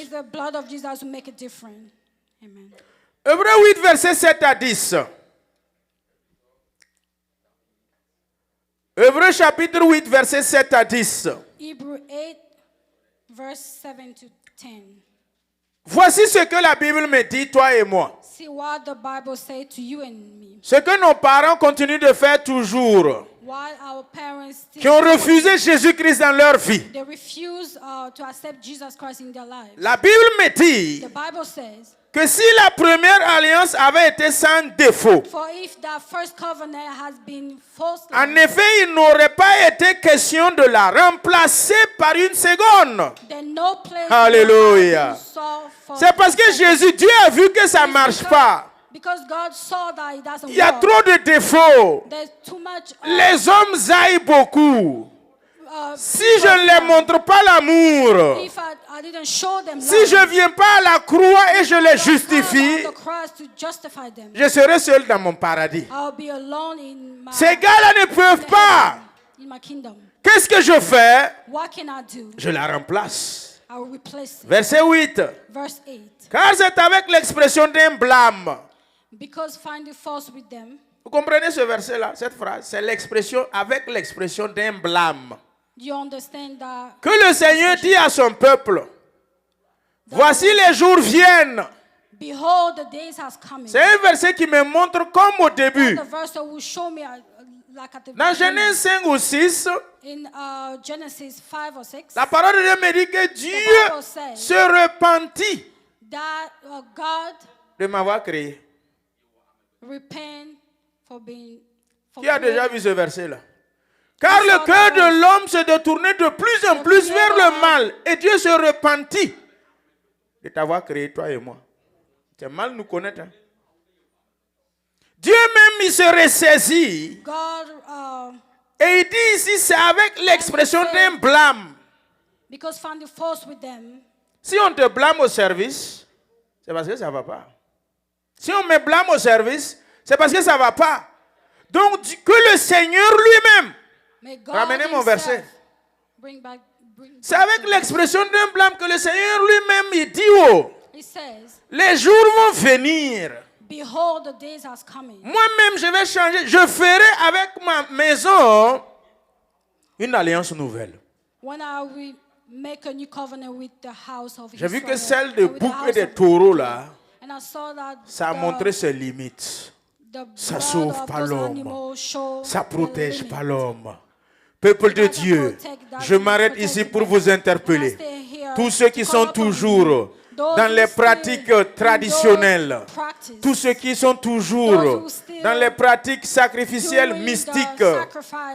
Hébreux 8, verset 7 à 10. Hébreux chapitre 8, verset 7 à 10. Voici ce que la Bible me dit, toi et moi. Ce que nos parents continuent de faire toujours. Qui ont refusé Jésus-Christ dans leur vie. La Bible me dit que si la première alliance avait été sans défaut, en effet, il n'aurait pas été question de la remplacer par une seconde. Alléluia. C'est parce que Jésus, Dieu a vu que ça ne marche pas. Il y a trop de défauts. Les hommes aillent beaucoup. Si je ne les montre pas l'amour, si je ne viens pas à la croix et je les justifie, je serai seul dans mon paradis. Ces gars-là ne peuvent pas. Qu'est-ce que je fais? Je la remplace. Verset 8. Car c'est avec l'expression d'un blâme. Vous comprenez ce verset-là, cette phrase? C'est l'expression, avec l'expression d'un blâme. Que le Seigneur dit à son peuple, voici les jours viennent. C'est un verset qui me montre comme au début. Dans Genèse 5 ou 6, la parole de Dieu me dit que Dieu se repentit de m'avoir créé. Qui a déjà vu ce verset-là? Car le cœur de l'homme se détournait de plus en plus vers le mal. Et Dieu se repentit de t'avoir créé, toi et moi. C'est mal nous connaître. Hein? Dieu même, il se ressaisit. Et il dit ici, c'est avec l'expression d'un blâme. Si on te blâme au service, c'est parce que ça ne va pas. Si on me blâme au service, c'est parce que ça ne va pas. Donc, que le Seigneur lui-même, ramenez mon verset. C'est avec l'expression d'un blâme que le Seigneur lui-même, il dit, les jours vont venir. Moi-même, je vais changer. Je ferai avec ma maison une alliance nouvelle. J'ai vu que celle de boucs et des taureaux là, ça a montré ses limites. Ça ne sauve pas l'homme. Ça ne protège pas l'homme. Peuple de Dieu, je m'arrête ici pour vous interpeller. Tous ceux qui sont toujours dans les pratiques traditionnelles, tous ceux qui sont toujours dans les pratiques sacrificielles mystiques,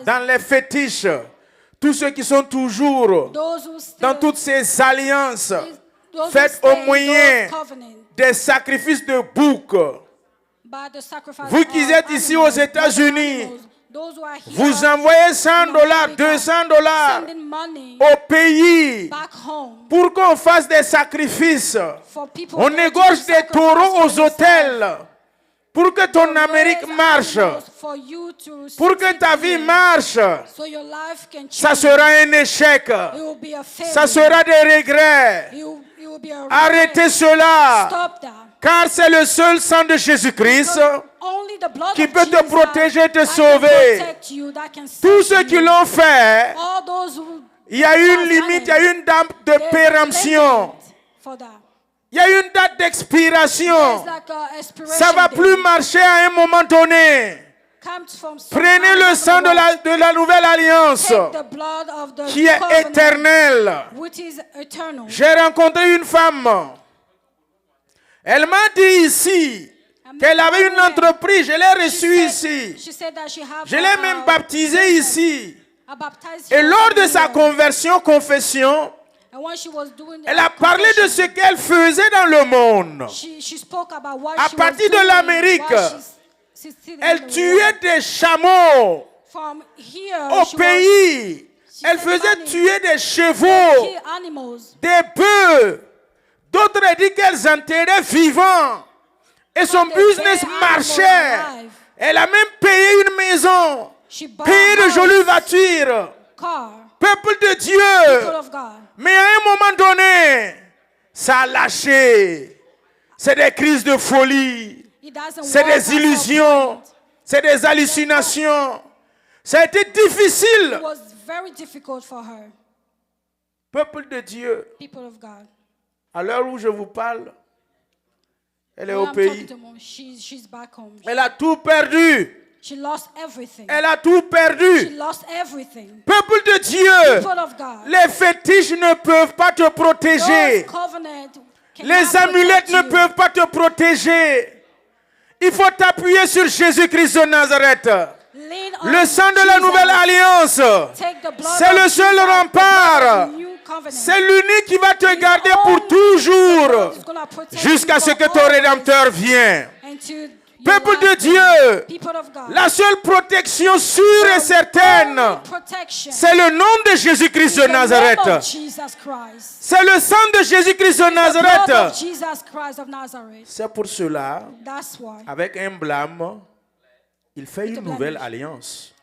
dans les fétiches, tous ceux qui sont toujours dans toutes ces alliances faites au moyen des sacrifices de boucs. Vous qui êtes ici aux États-Unis, vous envoyez $100, $200 au pays pour qu'on fasse des sacrifices. On égorge des taureaux aux hôtels pour que ton Amérique marche, pour que ta vie marche. Ça sera un échec. Ça sera des regrets. Arrêtez cela. Car c'est le seul sang de Jésus-Christ qui peut te protéger et te sauver. Tous ceux qui l'ont fait, il y a une limite, il y a une date de péremption. Il y a une date d'expiration. Ça ne va plus marcher à un moment donné. Prenez le sang de la nouvelle alliance qui est éternelle. J'ai rencontré une femme. Elle m'a dit ici qu'elle avait une entreprise. Je l'ai reçue ici. Je l'ai même baptisée ici. Et lors de sa confession, elle a parlé de ce qu'elle faisait dans le monde. À partir de l'Amérique, elle tuait des chameaux au pays. Elle faisait tuer des chevaux, des bœufs. D'autres ont dit qu'elles enterraient vivants. Et son business marchait. Elle a même payé une maison, payé de jolies voitures. Peuple de Dieu. Mais à un moment donné, ça a lâché. C'est des crises de folie. C'est des illusions. C'est des hallucinations. Ça a été difficile. Peuple de Dieu. À l'heure où je vous parle, elle est au pays. Elle a tout perdu. Elle a tout perdu. Peuple de Dieu, les fétiches ne peuvent pas te protéger. Les amulettes ne peuvent pas te protéger. Il faut t'appuyer sur Jésus-Christ de Nazareth. Le sang de la nouvelle alliance, c'est le seul rempart. C'est l'unique qui va te garder pour toujours jusqu'à ce que ton Rédempteur vienne. Peuple de Dieu, la seule protection sûre et certaine, c'est le nom de Jésus-Christ de Nazareth. C'est le sang de Jésus-Christ de Nazareth. C'est pour cela, avec un blâme, il fait une nouvelle alliance.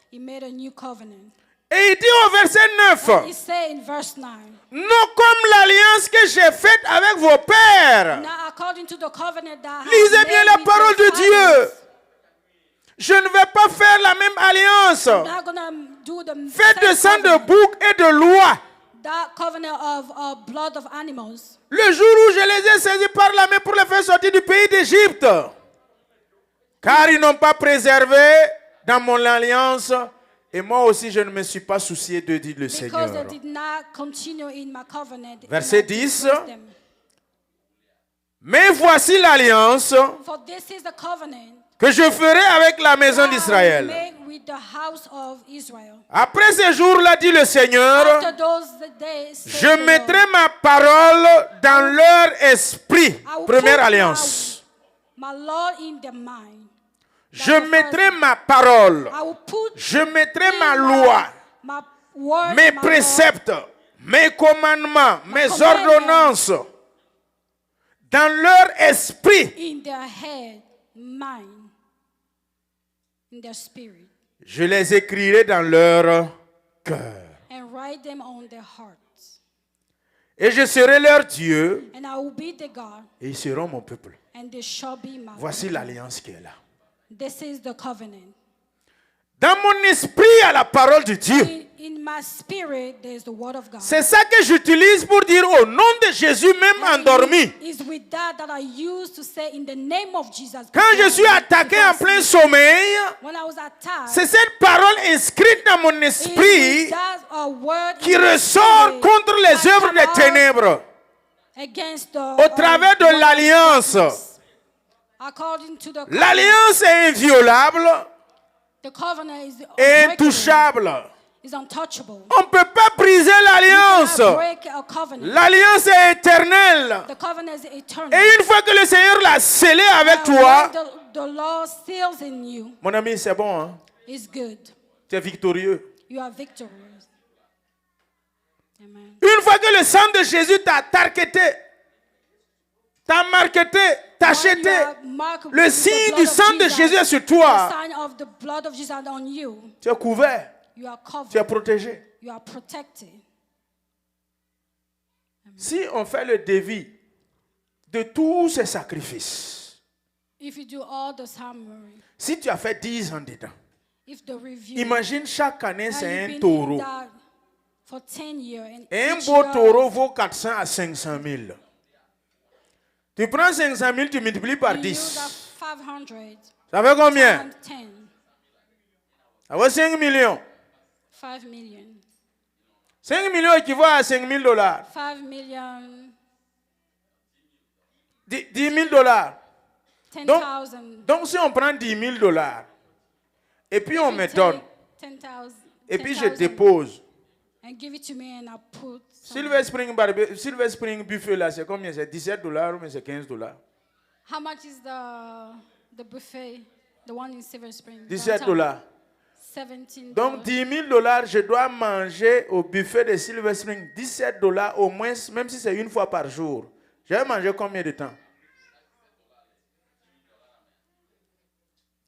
Et il dit au verset 9, he say in verse 9, non comme l'alliance que j'ai faite avec vos pères. now according to the covenant that I have Lisez bien made la with parole your de Dieu. fathers. Je ne vais pas faire la même alliance. I'm not gonna do the Faites de same sang de covenant. bouc et de loi. That covenant of blood of animals. Le jour où je les ai saisis par la main pour les faire sortir du pays d'Égypte. Car ils n'ont pas préservé dans mon alliance. Et moi aussi, je ne me suis pas soucié de dire le Seigneur. Because they did not continue in my covenant. Verset 10. Them. Mais voici l'alliance For this is the covenant que je ferai avec la maison that I d'Israël. make with the house of Israel. Après ces jours-là, dit le Seigneur, After those days, says je the mettrai Lord, ma parole dans leur esprit. I will Première put alliance. my Lord in the mind. Je mettrai ma parole. I will put Je mettrai in ma loi, my word, mes my préceptes, mes commandements, mes commandments ordonnances dans leur esprit. law in their head, mind, in their spirit, Je les écrirai dans leur cœur. and write them on their hearts. Et je serai leur Dieu, And I will be the God, et ils seront mon peuple. and they shall be my Voici people. l'alliance qui est là. This is the covenant. Dans mon esprit, il y a la parole de Dieu. In my spirit, there is the word of God. C'est ça que j'utilise pour dire au nom de Jésus, même endormi. Is with that I used to say in the name of Jesus. Quand je suis attaqué en plein sommeil, When I was attacked, c'est cette parole inscrite dans mon esprit qui ressort contre les œuvres des ténèbres au travers de l'alliance. L'alliance est inviolable et intouchable. On ne peut pas briser l'alliance. L'alliance est éternelle. Et une fois que le Seigneur l'a scellé avec toi, mon ami, c'est bon, hein? Tu es victorieux. Une fois que le sang de Jésus t'a targeté, t'a marketé, t'a acheté, le signe du sang de Jésus est sur toi. Tu es couvert. Tu es protégé. Si on fait le devis de tous ces sacrifices, si tu as fait 10 ans dedans, imagine chaque année c'est un taureau. Et un beau taureau vaut 400 à 500 000. Tu prends 500 000, tu multiplies par 10. Ça fait combien? Ça fait 5 millions. 5 million. 5 millions équivaut à 5 000 dollars. 5 million. 10 000 dollars. 10,000. Donc si on prend 10 000 dollars, et puis on me donne, et puis je dépose. And give it to me and I put Silver Spring buffet là, c'est combien? C'est 17 dollars ou c'est 15 dollars? How much is the buffet, the one in Silver Spring? 17 dollars. 17 Donc 10 000 dollars, je dois manger au buffet de Silver Spring 17 dollars au moins, même si c'est une fois par jour. Je vais manger combien de temps?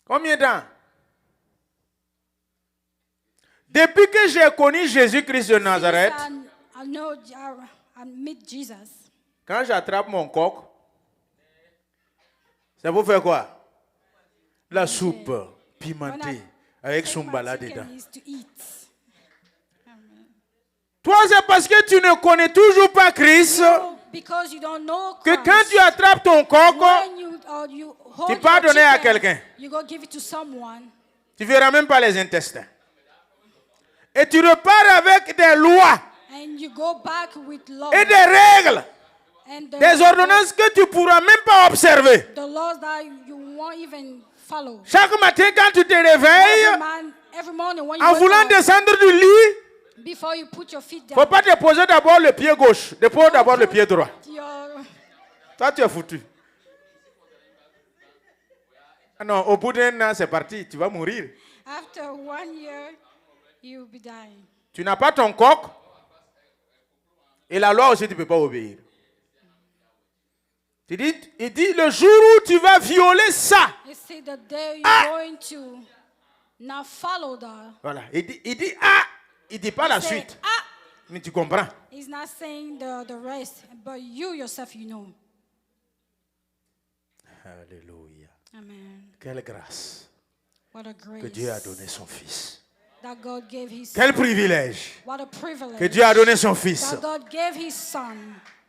Combien de temps? Depuis que j'ai connu Jésus-Christ de Nazareth, quand j'attrape mon coq, ça vous fait quoi? La soupe pimentée avec Sumbala dedans. Toi, c'est parce que tu ne connais toujours pas Christ que quand tu attrapes ton coq, tu peux donner à quelqu'un. Tu ne verras même pas les intestins. Et tu repars avec des lois et des règles, des ordonnances que tu ne pourras même pas observer. Chaque matin, quand tu te réveilles, en voulant descendre du lit, il ne faut pas te poser d'abord le pied gauche, dépose d'abord le pied droit. Toi, tu es foutu. Ah non, au bout d'un an, c'est parti, tu vas mourir. After 1 year, you will be dying. Tu n'as pas ton coq, et la loi aussi, tu ne peux pas obéir. Il dit, le jour où tu vas violer ça, Going to not follow that. voilà, il dit, Il ne dit pas la suite. Mais tu comprends. He's not saying the rest, but you yourself, you know. Alléluia. Amen. Quelle grâce. What a grace. Que Dieu a donné son Fils. That God gave his Quel son. privilège. What a privilege. Que Dieu a donné son Fils. That God gave his son.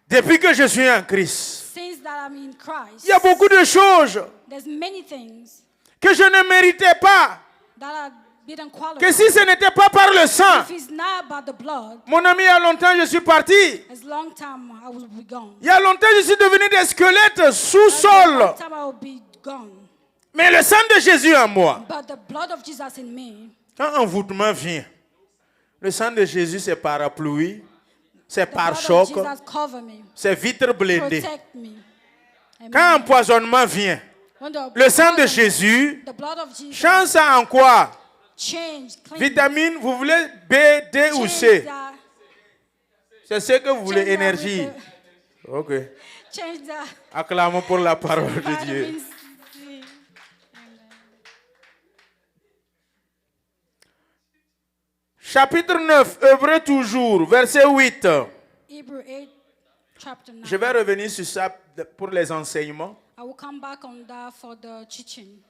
Depuis que je suis en Christ. Since that I'm in Christ. Il y a beaucoup de choses. There's many things. Que je ne méritais pas. That I didn't qualify. Que si ce n'était pas par le sang. If it's not about the blood. Mon ami, il y a longtemps je suis parti. As long time I will be gone. Il y a longtemps je suis devenu des squelettes sous-sol. Long time I will be gone. Mais le sang de Jésus en moi. But the blood of Jesus in me. Quand un envoûtement vient, le sang de Jésus c'est parapluie, c'est pare-choc, c'est vitre blindée. Quand un empoisonnement vient, le sang de Jésus change ça en quoi? Vitamine, vous voulez B, D ou C? C'est ce que vous voulez, énergie. Ok. Acclamons pour la parole de Dieu. Chapitre 9, Hébreux toujours, verset 8. Je vais revenir sur ça pour les enseignements. I will come back on that for the teaching.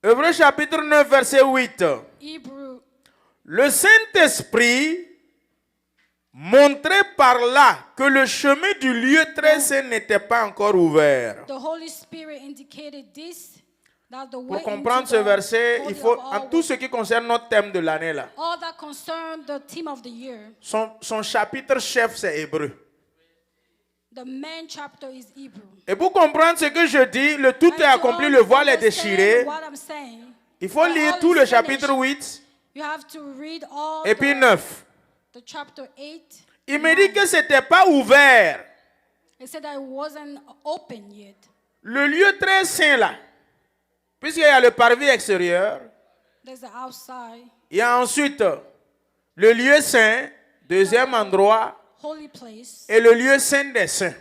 Hébreux chapitre 9, verset 8. Le Saint-Esprit montrait par là que le chemin du lieu très saint n'était pas encore ouvert. The Holy Spirit indicated this. Pour comprendre ce verset, il faut, en tout ce qui concerne notre thème de l'année là, son chapitre chef c'est Hébreu. Et pour comprendre ce que je dis, le tout est accompli, le voile est déchiré. Il faut lire tout le chapitre 8 et puis 9. Il me dit que ce n'était pas ouvert. Le lieu très saint là. Puisqu'il y a le parvis extérieur, il y a ensuite le lieu saint, deuxième endroit, et le lieu saint des saints.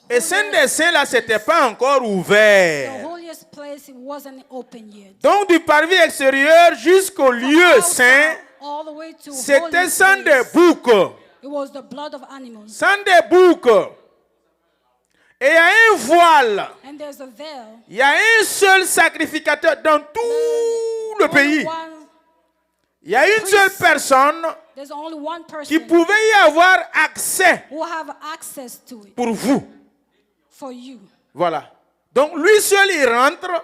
Et saint des saints, là, ce n'était pas encore ouvert. Donc, du parvis extérieur jusqu'au lieu saint, c'était sans des boucs. Sans des boucs. Et il y a un voile. Il y a un seul sacrificateur dans tout le pays. Il y a une seule personne qui pouvait y avoir accès pour vous. Voilà. Donc lui seul il rentre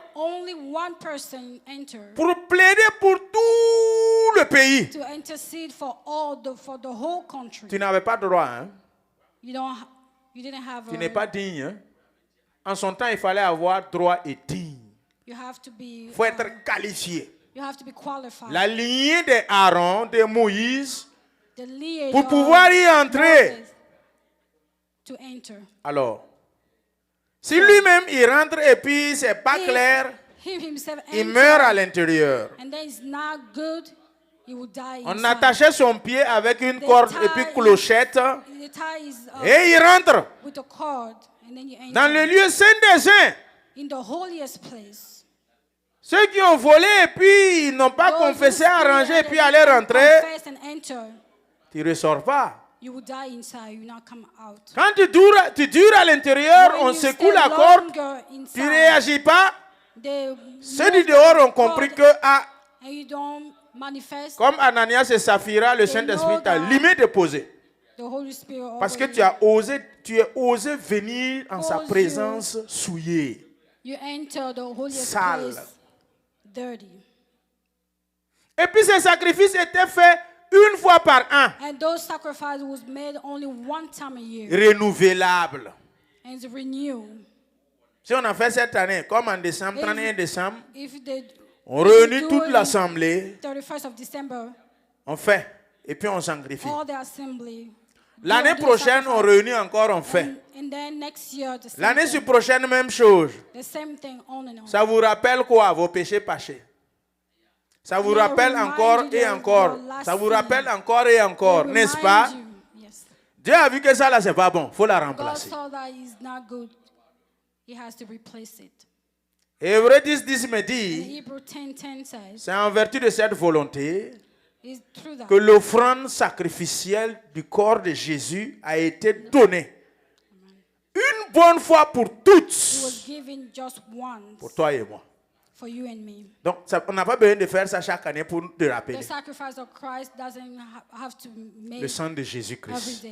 pour plaider pour tout le pays. Tu n'avais pas droit, hein? Tu n'es pas digne. Hein? En son temps, il fallait avoir droit et digne. Il faut être qualifié. La lignée de Aaron, de Moïse, pour pouvoir y entrer. Alors, si lui-même il rentre et puis c'est pas clair, il meurt à l'intérieur. On attachait son pied avec une corde et puis clochette et il rentre dans le lieu saint des saints. Ceux qui ont volé et puis ils n'ont pas confessé, arrangé et puis allaient rentrer, tu ne ressors pas. Quand tu dures à l'intérieur, on secoue la corde, tu ne réagis pas. Ceux du dehors ont compris que comme Ananias et Saphira, le Saint-Esprit t'a limé de poser. Parce que tu es osé venir en sa présence souillée, sale. Et puis ces sacrifices étaient faits une fois par an. Renouvelable. Si on a fait cette année, comme en décembre, 31 décembre, on réunit toute l'assemblée, on fait, et puis on sacrifie. L'année prochaine, on réunit encore, on fait. L'année prochaine, même chose. Ça vous rappelle quoi, vos péchés passés? Ça vous rappelle encore et encore. Ça vous rappelle encore et encore, n'est-ce pas? Dieu a vu que ça, là, c'est pas bon. Il faut la remplacer. Hébreux 10 me dit, c'est en vertu de cette volonté que l'offrande sacrificielle du corps de Jésus a été donnée. Une bonne fois pour toutes. Pour toi et moi. Donc, on n'a pas besoin de faire ça chaque année pour te rappeler. Le sang de Jésus-Christ.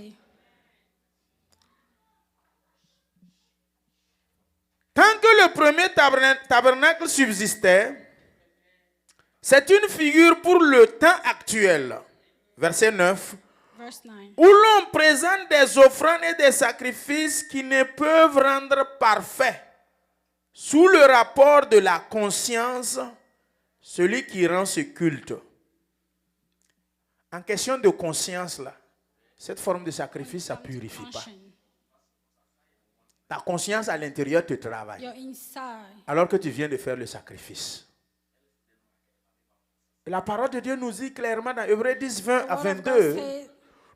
Tant que le premier tabernacle subsistait, c'est une figure pour le temps actuel. Verset 9. Où l'on présente des offrandes et des sacrifices qui ne peuvent rendre parfait. Sous le rapport de la conscience, celui qui rend ce culte. En question de conscience, là, cette forme de sacrifice, ça ne purifie pas. Ta conscience à l'intérieur te travaille. Alors que tu viens de faire le sacrifice. Et la parole de Dieu nous dit clairement dans Hébreux 10, 20 à 22,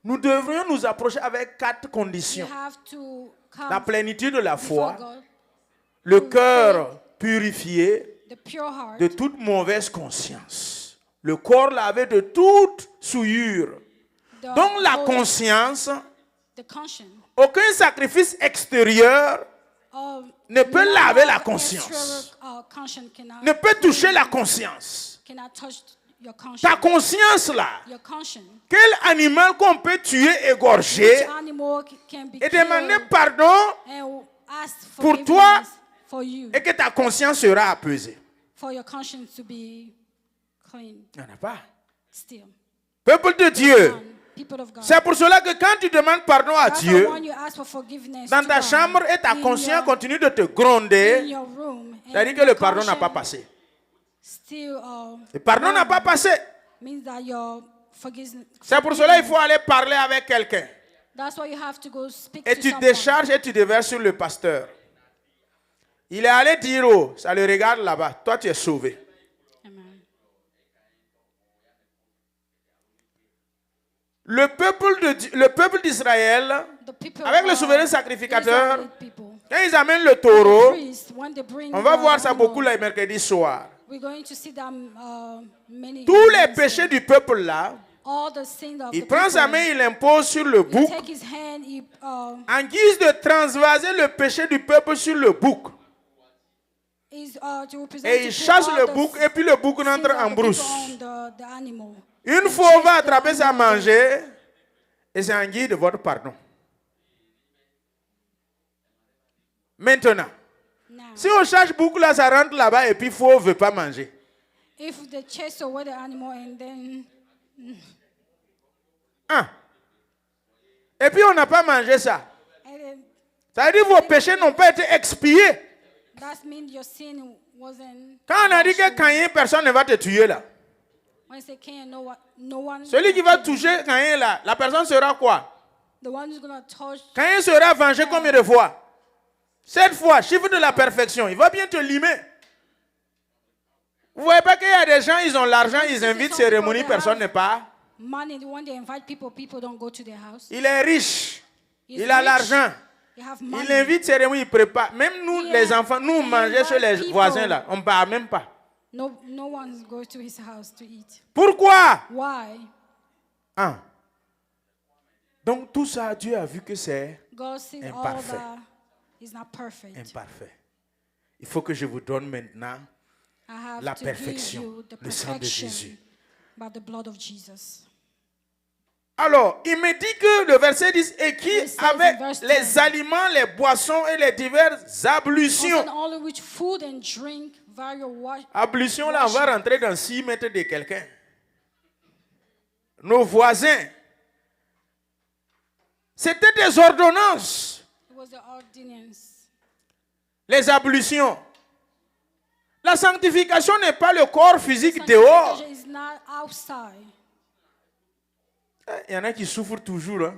nous devrions nous approcher avec 4 conditions. La plénitude de la foi, le cœur purifié de toute mauvaise conscience, le corps lavé de toute souillure. Donc la conscience, aucun sacrifice extérieur ne peut laver la conscience, ne peut toucher la conscience. Ta conscience là, quel animal qu'on peut tuer, égorger et demander pardon pour toi et que ta conscience sera apaisée. Il n'y en a pas. Peuple de Dieu, c'est pour cela que quand tu demandes pardon à Dieu, dans ta chambre et ta conscience continue de te gronder, c'est-à-dire que le pardon n'a pas passé. Le pardon n'a pas passé. C'est pour cela qu'il faut aller parler avec quelqu'un. Et tu décharges et tu déverses sur le pasteur. Il est allé dire, oh, ça le regarde là-bas. Toi, tu es sauvé. Le peuple d'Israël, avec le souverain sacrificateur, quand ils amènent le taureau, on va voir ça beaucoup le mercredi soir. Tous les péchés du peuple là, il prend sa main, il l'impose sur le bouc, en guise de transvaser le péché du peuple sur le bouc. Et il chasse le bouc et puis le bouc rentre en brousse. Une fois on va attraper ça à manger et c'est en guise de votre pardon. Maintenant, si on cherche bouc là, ça rentre là-bas et puis il ne veut pas manger. Et puis on n'a pas mangé ça. Ça veut dire que vos péchés n'ont pas été expiés. Quand on a dit que Caïn, personne ne va te tuer là. Celui qui va toucher Caïn là, la personne sera quoi? Caïn sera vengé combien de fois? 7 fois, chiffre de la perfection. Il va bien te limer. Vous ne voyez pas qu'il y a des gens, ils ont l'argent, ils invitent cérémonie, personne ne part. Il est riche. Il a l'argent. Il invite cérémonie, il prépare. Même nous, les enfants, nous mangeons chez les voisins là. On ne part même pas. Pourquoi? Donc tout ça, Dieu a vu que c'est imparfait. Imparfait. Il faut que je vous donne maintenant la perfection, le sang de Jésus. Alors, il me dit que le verset 10 est qui avec les aliments, les boissons et les diverses ablutions. Ablution, là, on va rentrer dans 6 mètres de quelqu'un. Nos voisins. C'était des ordonnances. Les ablutions. La sanctification n'est pas le corps physique dehors. Il y en a qui souffrent toujours. Hein?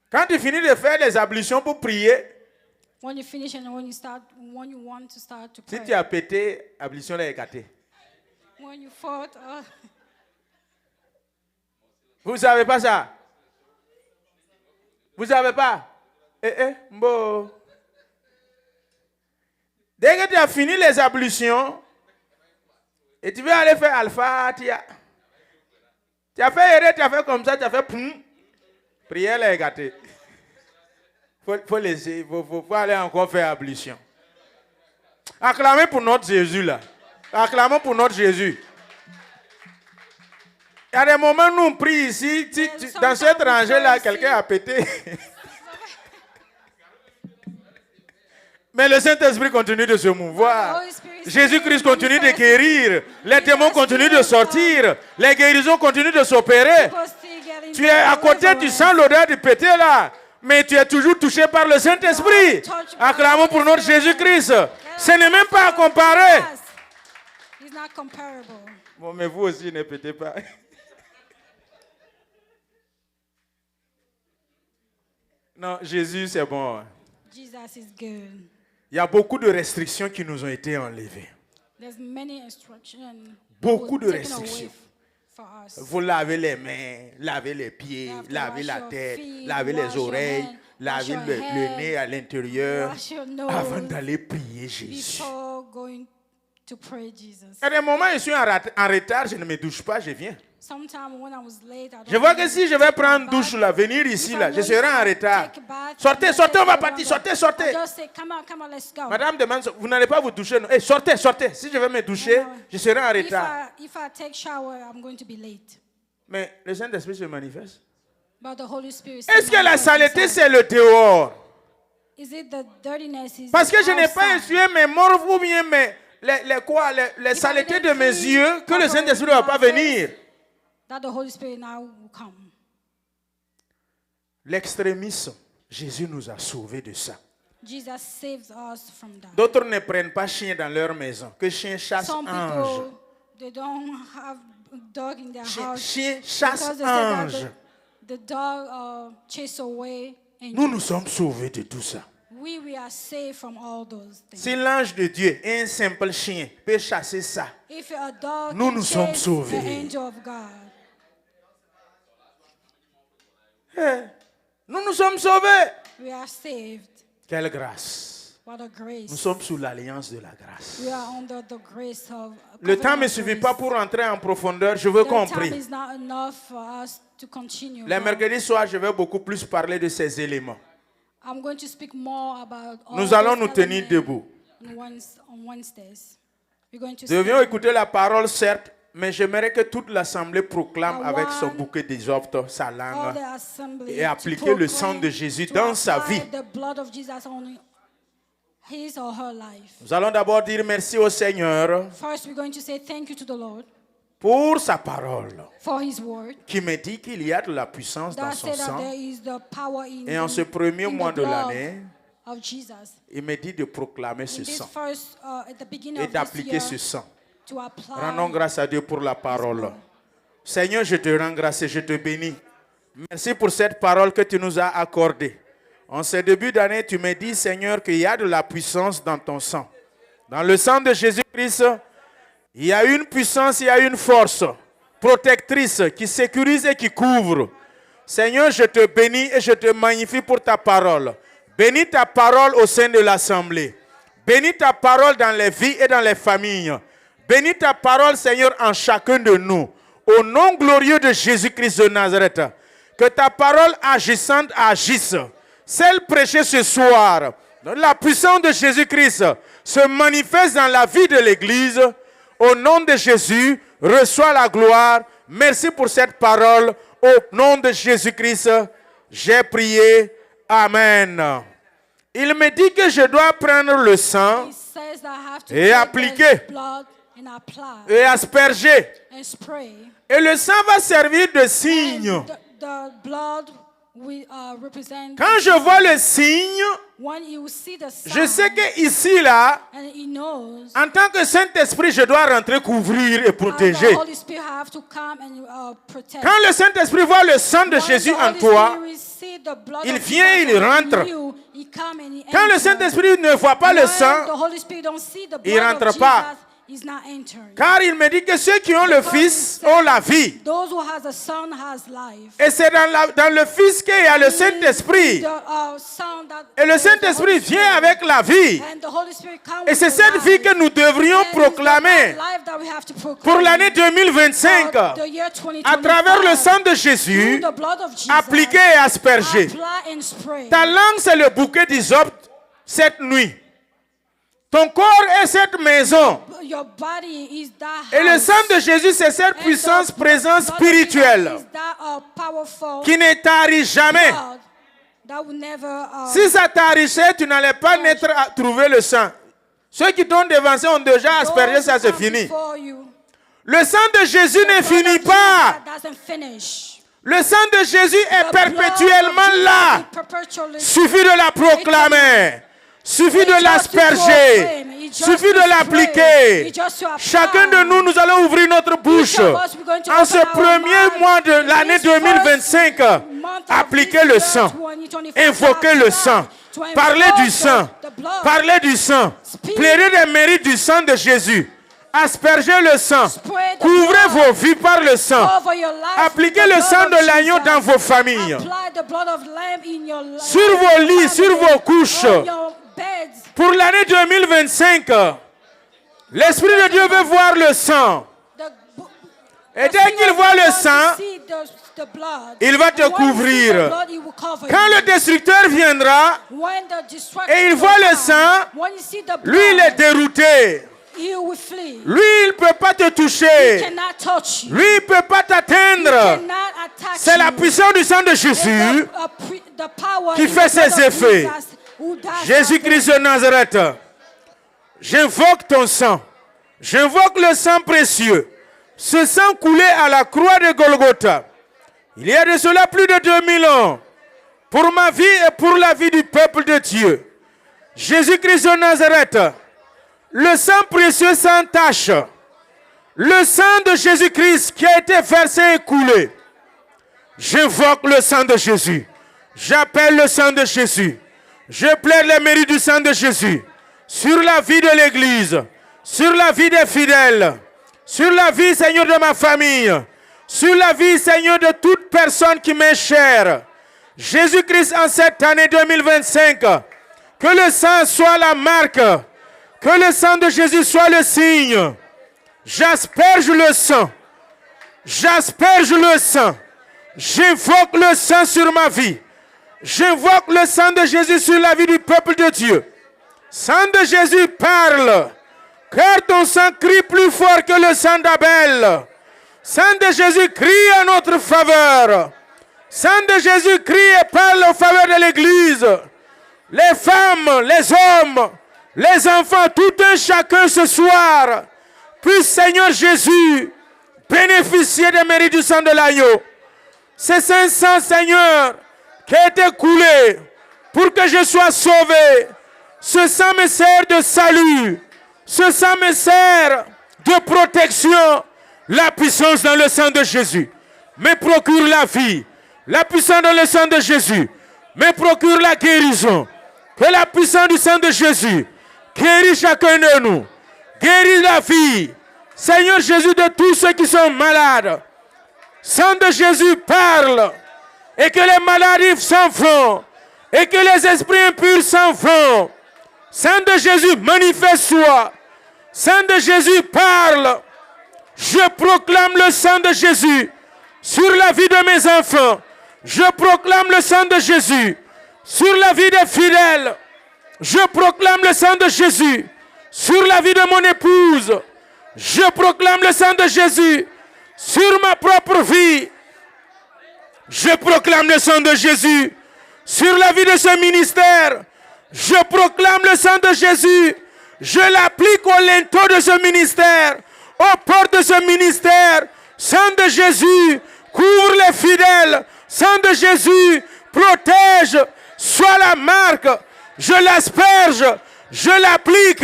Quand tu finis de faire les ablutions pour prier, si tu as pété, ablution est gâtée. Vous ne savez pas ça? Vous ne savez pas? Mbo. Dès que tu as fini les ablutions, et tu veux aller faire Alpha, tu as fait erreur, tu as fait comme ça, tu as fait poum. Prière est gâtée. Faut laisser, faut aller encore faire ablution. Acclamez pour notre Jésus là. Acclamons pour notre Jésus. Il y a des moments où on prie ici, dans cette rangée là, quelqu'un a pété. Mais le Saint-Esprit continue de se mouvoir. Jésus-Christ continue de guérir. Les démons continuent de sortir. Les guérisons continuent de s'opérer. Tu es à côté, tu sens l'odeur du pété là. Mais tu es toujours touché par le Saint-Esprit. Acclamons pour notre Jésus-Christ. Ce n'est même pas à comparer. Bon, mais vous aussi ne pétez pas. Non, Jésus, c'est bon. Jesus is good. Il y a beaucoup de restrictions qui nous ont été enlevées. Beaucoup de restrictions. Vous lavez les mains, lavez les pieds, lavez la tête, lavez les oreilles, lavez le nez à l'intérieur avant d'aller prier Jésus. À des moments, je suis en retard, je ne me douche pas, je viens. Je vois que si je vais prendre douche là, venir ici là, je serai en retard. Sortez, sortez, on va partir, sortez, sortez. Madame demande, vous n'allez pas vous doucher, non? Hey, sortez, sortez. Si je vais me doucher, je serai en retard. Mais le Saint-Esprit se manifeste. Est-ce que la saleté c'est le dehors? Parce que je n'ai pas essuyé mes morts ou bien les saletés de mes yeux que le Saint-Esprit ne va pas venir. L'extrémisme, Jésus nous a sauvés de ça. D'autres ne prennent pas chien dans leur maison, que chien chasse ange. Chien chasse ange. Nous sommes sauvés de tout ça. Si l'ange de Dieu, un simple chien, peut chasser ça, nous sommes sauvés. Nous sommes sauvés. Quelle grâce. Nous sommes sous l'alliance de la grâce. Le temps ne me suffit pas pour entrer en profondeur. Je veux compris. Les mercredis soirs, je vais beaucoup plus parler de ces éléments. Nous allons nous tenir debout. Nous devions écouter la parole, certes, mais j'aimerais que toute l'assemblée proclame avec son bouquet d'hysope sa langue et appliquer le sang de Jésus dans sa vie. Nous allons d'abord dire merci au Seigneur pour sa parole qui me dit qu'il y a de la puissance dans son sang. Et en ce premier mois de l'année, il me dit de proclamer ce sang et d'appliquer ce sang. Rendons grâce à Dieu pour la parole. Seigneur, je te rends grâce et je te bénis. Merci pour cette parole que tu nous as accordée. En ce début d'année, tu me dis, Seigneur, qu'il y a de la puissance dans ton sang. Dans le sang de Jésus-Christ, il y a une puissance, il y a une force protectrice qui sécurise et qui couvre. Seigneur, je te bénis et je te magnifie pour ta parole. Bénis ta parole au sein de l'assemblée. Bénis ta parole dans les vies et dans les familles. Bénis ta parole, Seigneur, en chacun de nous. Au nom glorieux de Jésus-Christ de Nazareth, que ta parole agissante agisse. Celle prêchée ce soir, la puissance de Jésus-Christ se manifeste dans la vie de l'Église. Au nom de Jésus, reçois la gloire. Merci pour cette parole. Au nom de Jésus-Christ, j'ai prié. Amen. Il me dit que je dois prendre le sang et appliquer et asperger. Et le sang va servir de signe. Quand je vois le signe, je sais que ici, là, en tant que Saint-Esprit, je dois rentrer, couvrir et protéger. Quand le Saint-Esprit voit le sang de Jésus en toi, il vient, il rentre. Quand le Saint-Esprit ne voit pas le sang, il ne rentre pas. Car il me dit que ceux qui ont le Fils ont la vie. Et c'est dans le Fils qu'il y a le Saint-Esprit. Et le Saint-Esprit vient avec la vie. Et c'est cette vie que nous devrions proclamer pour l'année 2025 à travers le sang de Jésus appliqué et aspergé. Ta langue, c'est le bouquet d'hysope cette nuit. Ton corps est cette maison. Et le sang de Jésus, c'est cette puissance, présence spirituelle qui ne tarit jamais. Si ça tarissait, tu n'allais pas naître à trouver le sang. Ceux qui t'ont devancé ont déjà aspergé, ça c'est fini. Le sang de Jésus ne finit pas. Le sang de Jésus est perpétuellement là. Suffit de la proclamer. Suffit de l'asperger. Suffit de l'appliquer. Chacun de nous, nous allons ouvrir notre bouche. En ce premier mois de l'année 2025, appliquez le sang. Invoquez le sang. Parlez du sang. Parlez du sang. Plaidez des mérites du sang de Jésus. Aspergez le sang. Couvrez vos vies par le sang. Appliquez le sang de l'agneau dans vos familles. Sur vos lits, sur vos couches. Pour l'année 2025, l'Esprit de Dieu veut voir le sang. Et dès qu'il voit le sang, il va te couvrir. Quand le destructeur viendra et il voit le sang, lui il est dérouté. Lui il ne peut pas te toucher. Lui il ne peut pas t'atteindre. C'est la puissance du sang de Jésus qui fait ses effets. Jésus-Christ de Nazareth, j'invoque ton sang. J'invoque le sang précieux. Ce sang coulé à la croix de Golgotha. Il y a de cela plus de 2000 ans. Pour ma vie et pour la vie du peuple de Dieu. Jésus-Christ de Nazareth, le sang précieux sans tache. Le sang de Jésus-Christ qui a été versé et coulé. J'invoque le sang de Jésus. J'appelle le sang de Jésus. Je plaide les mérites du sang de Jésus sur la vie de l'Église, sur la vie des fidèles, sur la vie, Seigneur, de ma famille, sur la vie, Seigneur, de toute personne qui m'est chère. Jésus-Christ, en cette année 2025, que le sang soit la marque, que le sang de Jésus soit le signe. J'asperge le sang. J'asperge le sang. J'invoque le sang sur ma vie. J'invoque le sang de Jésus sur la vie du peuple de Dieu. Sang de Jésus, parle. Car ton sang crie plus fort que le sang d'Abel. Sang de Jésus, crie en notre faveur. Sang de Jésus, crie et parle en faveur de l'Église. Les femmes, les hommes, les enfants, tout un chacun ce soir, puisse, Seigneur Jésus, bénéficier des mérites du sang de l'agneau. C'est ce sang, Seigneur, qui a été coulé pour que je sois sauvé. Ce sang me sert de salut. Ce sang me sert de protection. La puissance dans le sang de Jésus me procure la vie. La puissance dans le sang de Jésus me procure la guérison. Que la puissance du sang de Jésus guérit chacun de nous. Guérit la vie. Seigneur Jésus, de tous ceux qui sont malades. Sang de Jésus parle. Et que les maladies s'en vont. Et que les esprits impurs s'en vont. Sang de Jésus, manifeste-toi. Sang de Jésus, parle. Je proclame le sang de Jésus sur la vie de mes enfants. Je proclame le sang de Jésus sur la vie des fidèles. Je proclame le sang de Jésus sur la vie de mon épouse. Je proclame le sang de Jésus sur ma propre vie. Je proclame le sang de Jésus sur la vie de ce ministère. Je proclame le sang de Jésus. Je l'applique au linteau de ce ministère, aux portes de ce ministère. Sang de Jésus, couvre les fidèles. Sang de Jésus, protège. Sois la marque. Je l'asperge. Je l'applique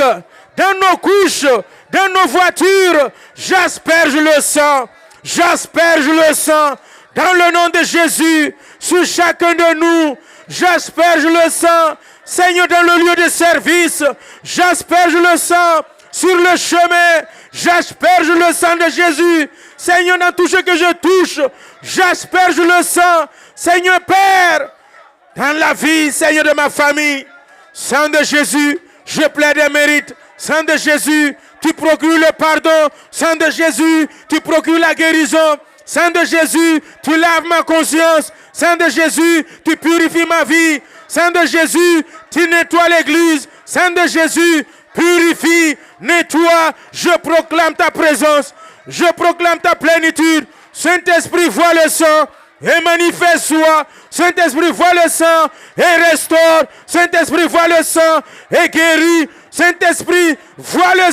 dans nos couches, dans nos voitures. J'asperge le sang. J'asperge le sang. Dans le nom de Jésus, sur chacun de nous, j'asperge le sang. Seigneur, dans le lieu de service, j'asperge le sang sur le chemin, j'asperge le sang de Jésus. Seigneur, dans tout ce que je touche, j'asperge le sang. Seigneur Père, dans la vie, Seigneur, de ma famille, sang de Jésus, je plaide des mérites. Sang de Jésus, tu procures le pardon. Sang de Jésus, tu procures la guérison. Sang de Jésus, tu laves ma conscience. Sang de Jésus, tu purifies ma vie. Sang de Jésus, tu nettoies l'église. Sang de Jésus, purifie, nettoie. Je proclame ta présence. Je proclame ta plénitude. Saint-Esprit, vois le sang et manifeste-toi. Saint-Esprit, vois le sang et restaure. Saint-Esprit, vois le sang et guérit. Saint-Esprit, vois le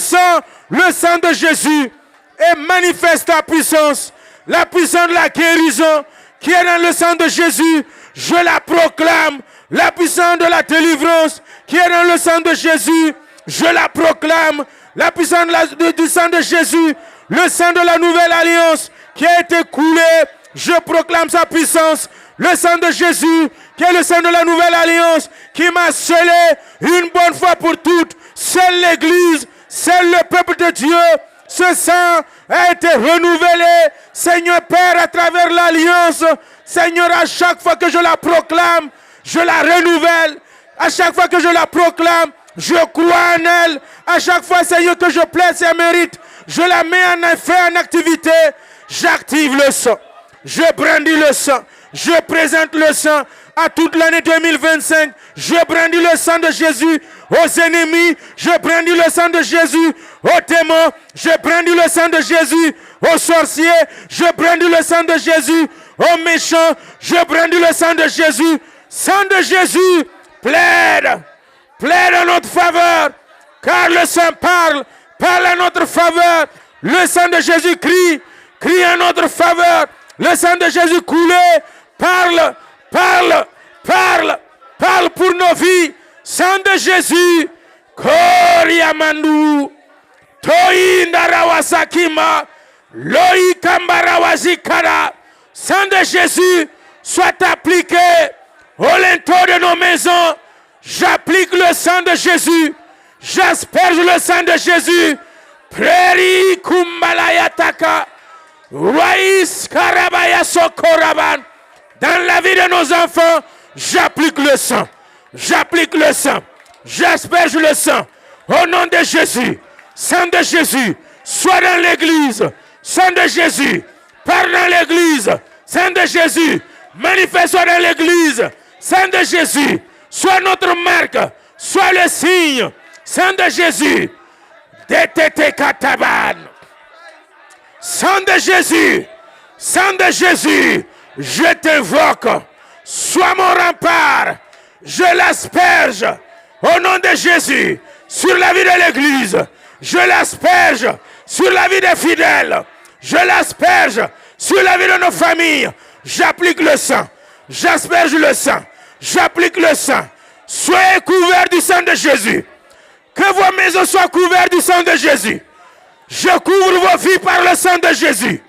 sang de Jésus et manifeste ta puissance. La puissance de la guérison qui est dans le sang de Jésus, je la proclame. La puissance de la délivrance qui est dans le sang de Jésus, je la proclame. La puissance du sang de Jésus, le sang de la nouvelle alliance qui a été coulé, je proclame sa puissance. Le sang de Jésus, qui est le sang de la nouvelle alliance, qui m'a scellé une bonne fois pour toutes. Seule l'Église, seul le peuple de Dieu. Ce sang a été renouvelé, Seigneur Père, à travers l'alliance. Seigneur, à chaque fois que je la proclame, je la renouvelle. À chaque fois que je la proclame, je crois en elle. À chaque fois, Seigneur, que je plaide ses mérites, je la mets en effet, en activité. J'active le sang. Je brandis le sang. Je présente le sang à toute l'année 2025. Je brandis le sang de Jésus aux ennemis. Je brandis le sang de Jésus aux démons. Je brandis le sang de Jésus aux sorciers. Je brandis le sang de Jésus aux méchants. Je brandis le sang de Jésus. Sang de Jésus, plaide. Plaide en notre faveur. Car le sang parle en notre faveur. Le sang de Jésus crie en notre faveur. Le sang de Jésus coulé parle pour nos vies. Sang de Jésus, Koriamandu, Toi Ndarawasakima, Loi Kambarawazikara. Sang de Jésus, soit appliqué au linteau de nos maisons. J'applique le sang de Jésus. J'asperge le sang de Jésus. Prairie Kumbalayataka. Raïs Karabaya Sokoraban. Dans la vie de nos enfants, j'applique le sang. J'applique le sang. J'asperge le sang. Au nom de Jésus. Sang de Jésus. Sois dans l'église. Sang de Jésus. Parle dans l'église. Sang de Jésus. Manifeste-toi dans l'église. Sang de Jésus. Sois notre marque. Sois le signe. Sang de Jésus. Détete Kataban. Sang de Jésus. Sang de Jésus. Je t'invoque. Sois mon rempart. Je l'asperge. Au nom de Jésus. Sur la vie de l'église. Je l'asperge. Sur la vie des fidèles. Je l'asperge. Sur la vie de nos familles. J'applique le sang. J'asperge le sang. J'applique le sang. Soyez couverts du sang de Jésus. Que vos maisons soient couvertes du sang de Jésus. Je couvre vos vies par le sang de Jésus.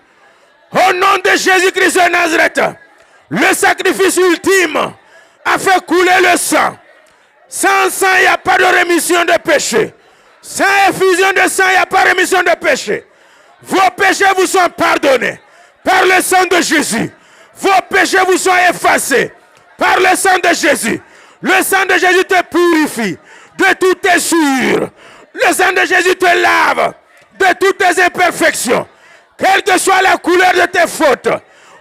Au nom de Jésus-Christ de Nazareth, le sacrifice ultime a fait couler le sang. Sans sang, il n'y a pas de rémission de péché. Sans effusion de sang, il n'y a pas de rémission de péché. Vos péchés vous sont pardonnés par le sang de Jésus. Vos péchés vous sont effacés par le sang de Jésus. Le sang de Jésus te purifie de toutes tes souillures. Le sang de Jésus te lave de toutes tes imperfections. Quelle que soit la couleur de tes fautes,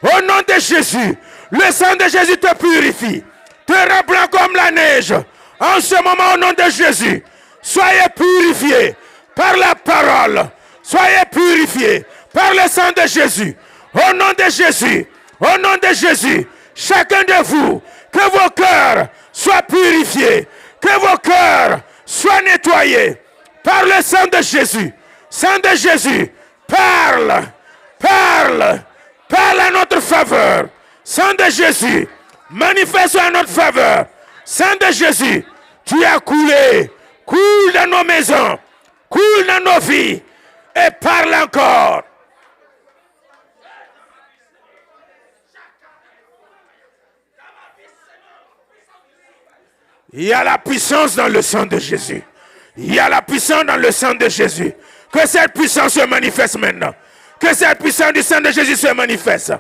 au nom de Jésus, le sang de Jésus te purifie, te rend blanc comme la neige. En ce moment, au nom de Jésus, soyez purifiés par la parole. Soyez purifiés par le sang de Jésus. Au nom de Jésus, au nom de Jésus, chacun de vous, que vos cœurs soient purifiés, que vos cœurs soient nettoyés par le sang de Jésus. Sang de Jésus, parle à notre faveur. Sang de Jésus, manifeste à notre faveur. Sang de Jésus, tu as coulé, coule dans nos maisons, coule dans nos vies et parle encore. Il y a la puissance dans le sang de Jésus. Il y a la puissance dans le sang de Jésus. Que cette puissance se manifeste maintenant. Que cette puissance du sang de Jésus se manifeste.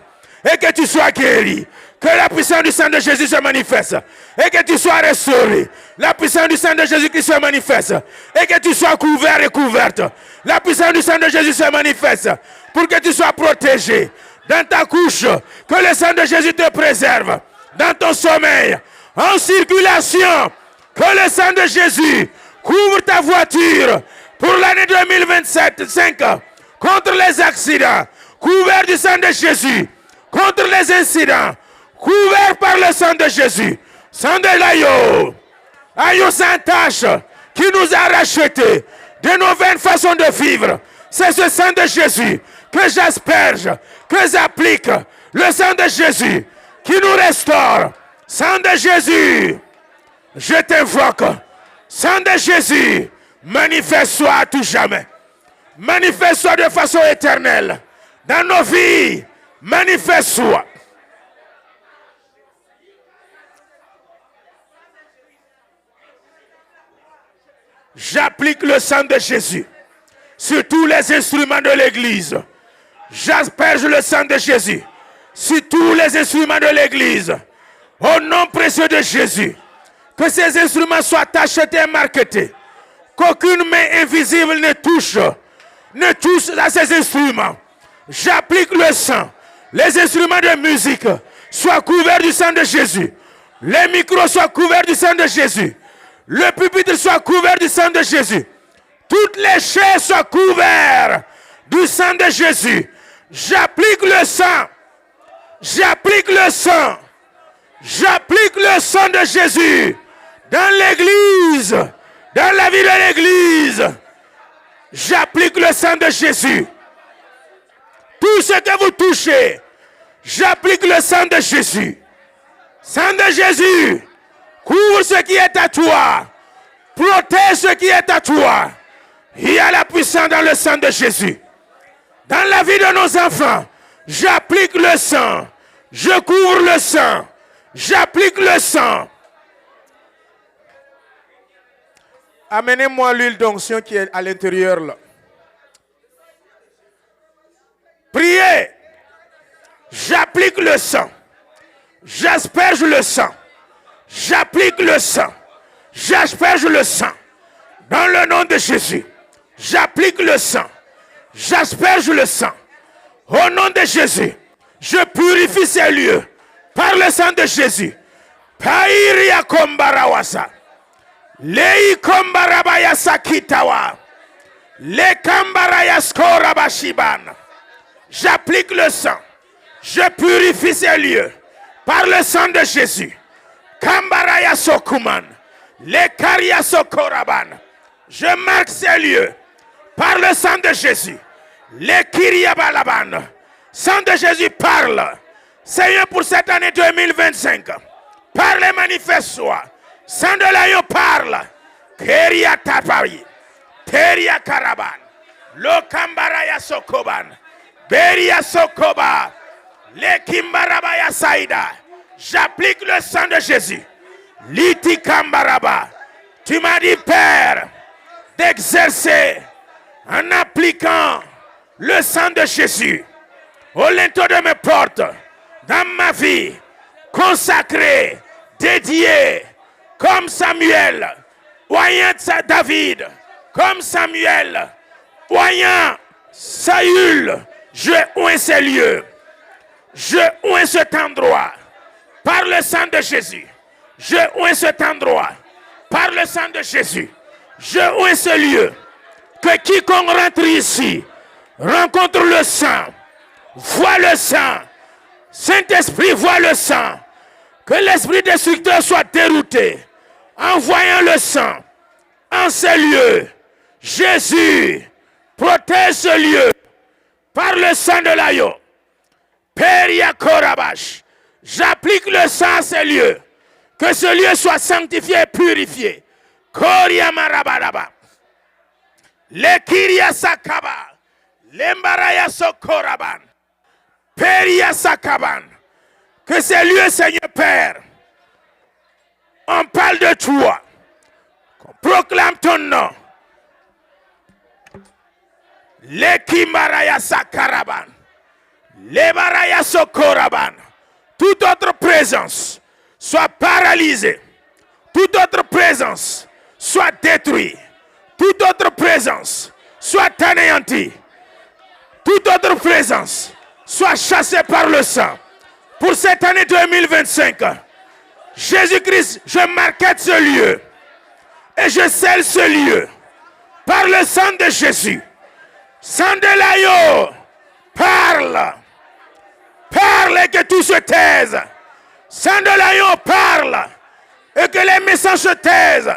Et que tu sois guéri. Que la puissance du sang de Jésus se manifeste. Et que tu sois restauré. La puissance du sang de Jésus qui se manifeste. Et que tu sois couvert et couverte. La puissance du sang de Jésus se manifeste. Pour que tu sois protégé. Dans ta couche. Que le sang de Jésus te préserve. Dans ton sommeil. En circulation. Que le sang de Jésus couvre ta voiture. Pour l'année 2025. Contre les accidents. Couvert du sang de Jésus. Contre les incidents. Couvert par le sang de Jésus. Sang de l'agneau. Agneau sans tache. Qui nous a rachetés de nos vaines façons de vivre. C'est ce sang de Jésus que j'asperge, que j'applique. Le sang de Jésus qui nous restaure. Sang de Jésus. Je t'invoque. Sang de Jésus. Manifeste-toi à tout jamais. Manifeste-toi de façon éternelle. Dans nos vies. Manifeste-toi. J'applique le sang de Jésus sur tous les instruments de l'église. J'asperge le sang de Jésus sur tous les instruments de l'église. Au nom précieux de Jésus. Que ces instruments soient achetés et marketés. Qu'aucune main invisible ne touche à ces instruments. J'applique le sang. Les instruments de musique soient couverts du sang de Jésus. Les micros soient couverts du sang de Jésus. Le pupitre soit couvert du sang de Jésus. Toutes les chaises soient couvertes du sang de Jésus. J'applique le sang. J'applique le sang. J'applique le sang de Jésus dans l'église, dans la vie de l'église. J'applique le sang de Jésus. Tout ce que vous touchez, j'applique le sang de Jésus. Sang de Jésus, couvre ce qui est à toi. Protège ce qui est à toi. Il y a la puissance dans le sang de Jésus. Dans la vie de nos enfants, j'applique le sang. Je couvre le sang. J'applique le sang. Amenez-moi l'huile d'onction qui est à l'intérieur là. Priez. J'applique le sang. J'asperge le sang. J'applique le sang. J'asperge le sang. Dans le nom de Jésus. J'applique le sang. J'asperge le sang. Au nom de Jésus. Je purifie ces lieux. Par le sang de Jésus. Pairia kombarawasa. Lei kombarabaya sakitawa. Le kambaraya skorabashiban. J'applique le sang. Je purifie ces lieux. Par le sang de Jésus. Kambaraya sokuman. Le karia sokoraban. Je marque ces lieux. Par le sang de Jésus. Le kiriabalaban. Sang de Jésus parle. Seigneur, pour cette année 2025, parle, manifeste-toi. Sang de l'agneau parle. Keria tapari. Teria karaban. Lo kambaraya sokoban. Beria sokoba. Le kimbarabaya saïda. J'applique le sang de Jésus. Liti kambaraba. Tu m'as dit, Père, d'exercer en appliquant le sang de Jésus au linteau de mes portes. Dans ma vie, consacrée, dédiée, comme Samuel, voyant David, comme Samuel, voyant Saül, je oins ces lieux, je oins cet endroit, par le sang de Jésus, je oins cet endroit, par le sang de Jésus, je oins ce lieu, que quiconque rentre ici, rencontre le sang, voit le sang, Saint-Esprit voit le sang. Que l'esprit destructeur soit dérouté. En voyant le sang. En ce lieu. Jésus protège ce lieu. Par le sang de l'agneau. Peria Korabash. J'applique le sang à ce lieu. Que ce lieu soit sanctifié et purifié. Koria Marabadaba. Le Kiria Sakaba. Lembaraya Sokoraban. Peria Sakaban. Que ces lieux, Seigneur Père, on parle de toi. Qu'on proclame ton nom. Le Kimbaraya Sakaraban. Le Baraya Sokoraban. Toute autre présence soit paralysée. Toute autre présence soit détruite. Toute autre présence soit anéantie. Toute autre présence soit chassée par le sang. Pour cette année 2025, Jésus-Christ, je marquette ce lieu et je scelle ce lieu par le sang de Jésus. Sang de l'agneau, parle. Parle et que tout se taise. Sang de l'agneau, parle et que les méchants se taisent.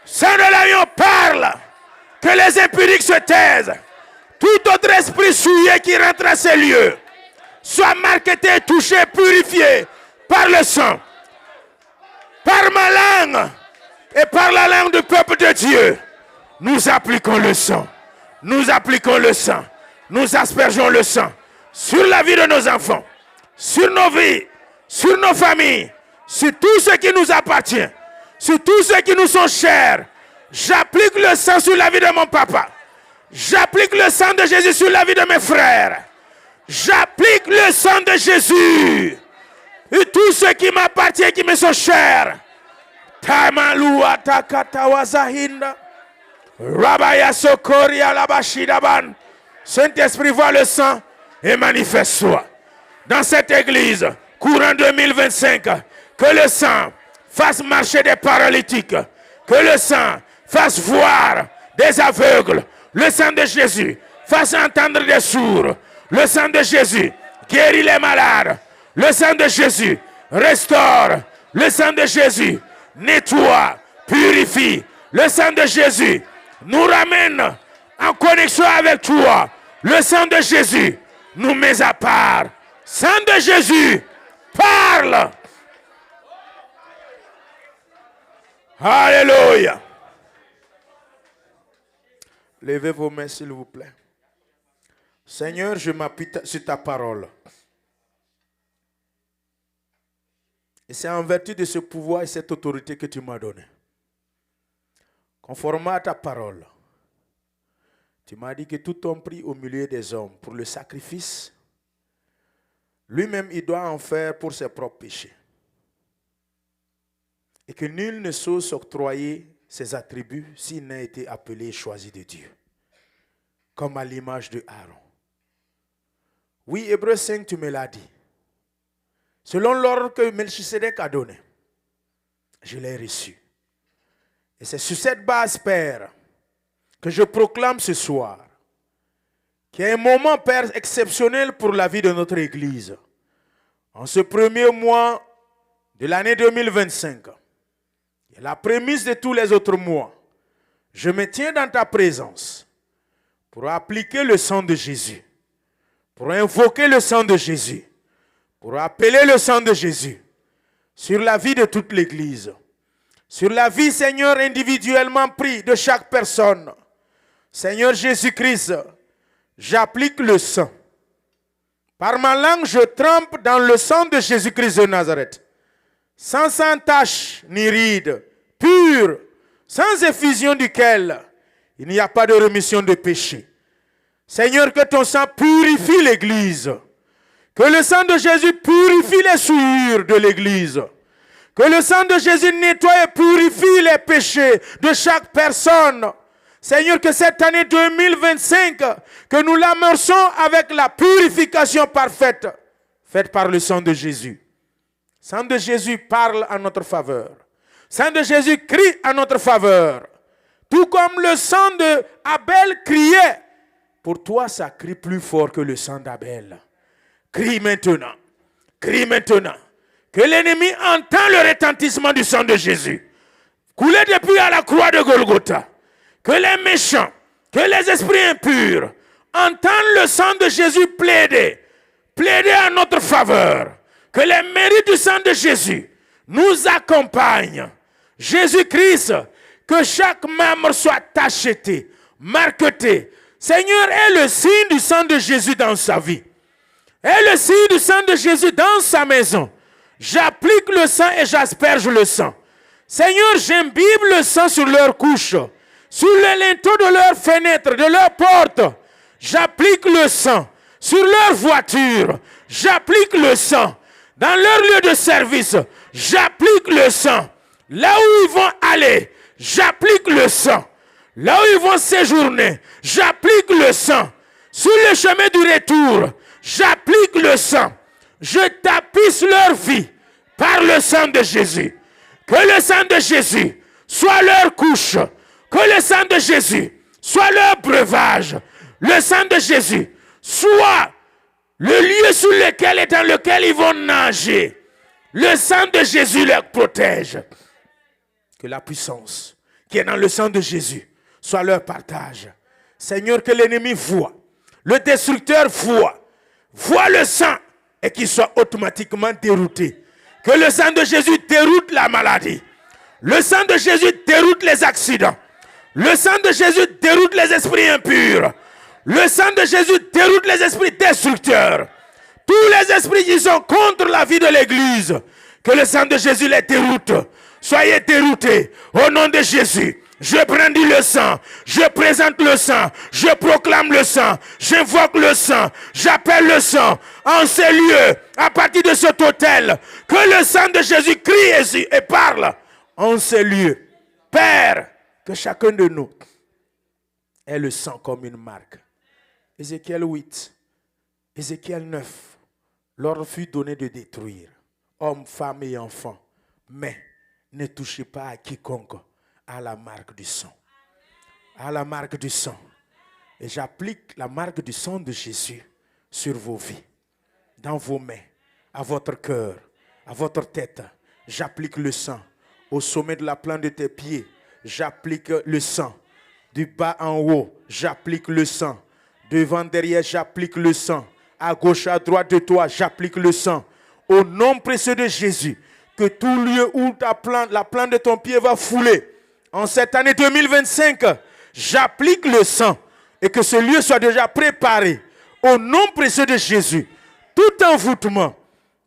Sang de l'agneau, parle que les impudiques se taisent. Tout autre esprit souillé qui rentre à ces lieux soit marqueté, touché, purifié par le sang, par ma langue et par la langue du peuple de Dieu. Nous appliquons le sang. Nous appliquons le sang. Nous aspergeons le sang sur la vie de nos enfants, sur nos vies, sur nos familles, sur tout ce qui nous appartient, sur tout ce qui nous sont chers. J'applique le sang sur la vie de mon papa. J'applique le sang de Jésus sur la vie de mes frères. J'applique le sang de Jésus. Et tout ce qui m'appartient, qui me sont chers. Tamalua takatawazahinda. Rabaya sokoria labashidaban. Saint-Esprit, voit le sang et manifeste-toi. Dans cette église, courant 2025, que le sang fasse marcher des paralytiques. Que le sang fasse voir des aveugles. Le sang de Jésus fasse entendre des sourds. Le sang de Jésus guérit les malades. Le sang de Jésus restaure. Le sang de Jésus nettoie, purifie. Le sang de Jésus nous ramène en connexion avec toi. Le sang de Jésus nous met à part. Sang de Jésus, parle. Alléluia. Levez vos mains, s'il vous plaît. Seigneur, je m'appuie sur ta parole. Et c'est en vertu de ce pouvoir et cette autorité que tu m'as donné. Conformément à ta parole, tu m'as dit que tout homme pris au milieu des hommes pour le sacrifice, lui-même il doit en faire pour ses propres péchés. Et que nul ne sauce s'octroyer ses attributs s'il n'a été appelé et choisi de Dieu. Comme à l'image de Aaron. Oui, Hébreux 5, tu me l'as dit. Selon l'ordre que Melchisedec a donné, je l'ai reçu. Et c'est sur cette base, Père, que je proclame ce soir qu'il y a un moment, Père, exceptionnel pour la vie de notre Église. En ce premier mois de l'année 2025, et la prémisse de tous les autres mois, je me tiens dans ta présence pour appliquer le sang de Jésus, pour invoquer le sang de Jésus, pour appeler le sang de Jésus sur la vie de toute l'Église, sur la vie, Seigneur, individuellement pris de chaque personne. Seigneur Jésus-Christ, j'applique le sang. Par ma langue, je trempe dans le sang de Jésus-Christ de Nazareth, sans tache ni ride, pur, sans effusion duquel il n'y a pas de rémission de péché. Seigneur, que ton sang purifie l'Église. Que le sang de Jésus purifie les souillures de l'Église. Que le sang de Jésus nettoie et purifie les péchés de chaque personne. Seigneur, que cette année 2025, que nous l'amorçons avec la purification parfaite, faite par le sang de Jésus. Sang de Jésus parle en notre faveur. Sang de Jésus crie en notre faveur. Tout comme le sang d'Abel criait. Pour toi, ça crie plus fort que le sang d'Abel. Crie maintenant. Crie maintenant. Que l'ennemi entend le retentissement du sang de Jésus. Coulé depuis à la croix de Golgotha. Que les méchants, que les esprits impurs entendent le sang de Jésus plaider. Plaider en notre faveur. Que les mérites du sang de Jésus nous accompagnent. Jésus-Christ, que chaque membre soit tacheté, marqueté. Seigneur, aie le signe du sang de Jésus dans sa vie. Aie le signe du sang de Jésus dans sa maison. J'applique le sang et j'asperge le sang. Seigneur, j'imbibe le sang sur leurs couches, sur les linteaux de leurs fenêtres, de leurs portes. J'applique le sang sur leur voiture. J'applique le sang dans leur lieu de service. J'applique le sang. Là où ils vont aller, j'applique le sang. Là où ils vont séjourner, j'applique le sang. Sur le chemin du retour, j'applique le sang. Je tapisse leur vie par le sang de Jésus. Que le sang de Jésus soit leur couche. Que le sang de Jésus soit leur breuvage. Le sang de Jésus soit le lieu sur lequel et dans lequel ils vont nager. Le sang de Jésus les protège. Que la puissance qui est dans le sang de Jésus soit leur partage. Seigneur, que l'ennemi voit, le destructeur voit le sang et qu'il soit automatiquement dérouté. Que le sang de Jésus déroute la maladie. Le sang de Jésus déroute les accidents. Le sang de Jésus déroute les esprits impurs. Le sang de Jésus déroute les esprits destructeurs. Tous les esprits qui sont contre la vie de l'Église, que le sang de Jésus les déroute. Soyez déroutés au nom de Jésus. Je brandis le sang, je présente le sang, je proclame le sang, j'invoque le sang, j'appelle le sang en ces lieux, à partir de cet hôtel, que le sang de Jésus crie et parle en ces lieux. Père, que chacun de nous ait le sang comme une marque. Ézéchiel 8, Ézéchiel 9, l'ordre fut donné de détruire hommes, femmes et enfants, mais ne touchez pas à quiconque à la marque du sang. À la marque du sang. Et j'applique la marque du sang de Jésus sur vos vies, dans vos mains, à votre cœur, à votre tête. J'applique le sang. Au sommet de la plante de tes pieds, j'applique le sang. Du bas en haut, j'applique le sang. Devant, derrière, j'applique le sang. À gauche, à droite de toi, j'applique le sang. Au nom précieux de Jésus, que tout lieu où la plante de ton pied va fouler, en cette année 2025, j'applique le sang et que ce lieu soit déjà préparé. Au nom précieux de Jésus, tout envoûtement,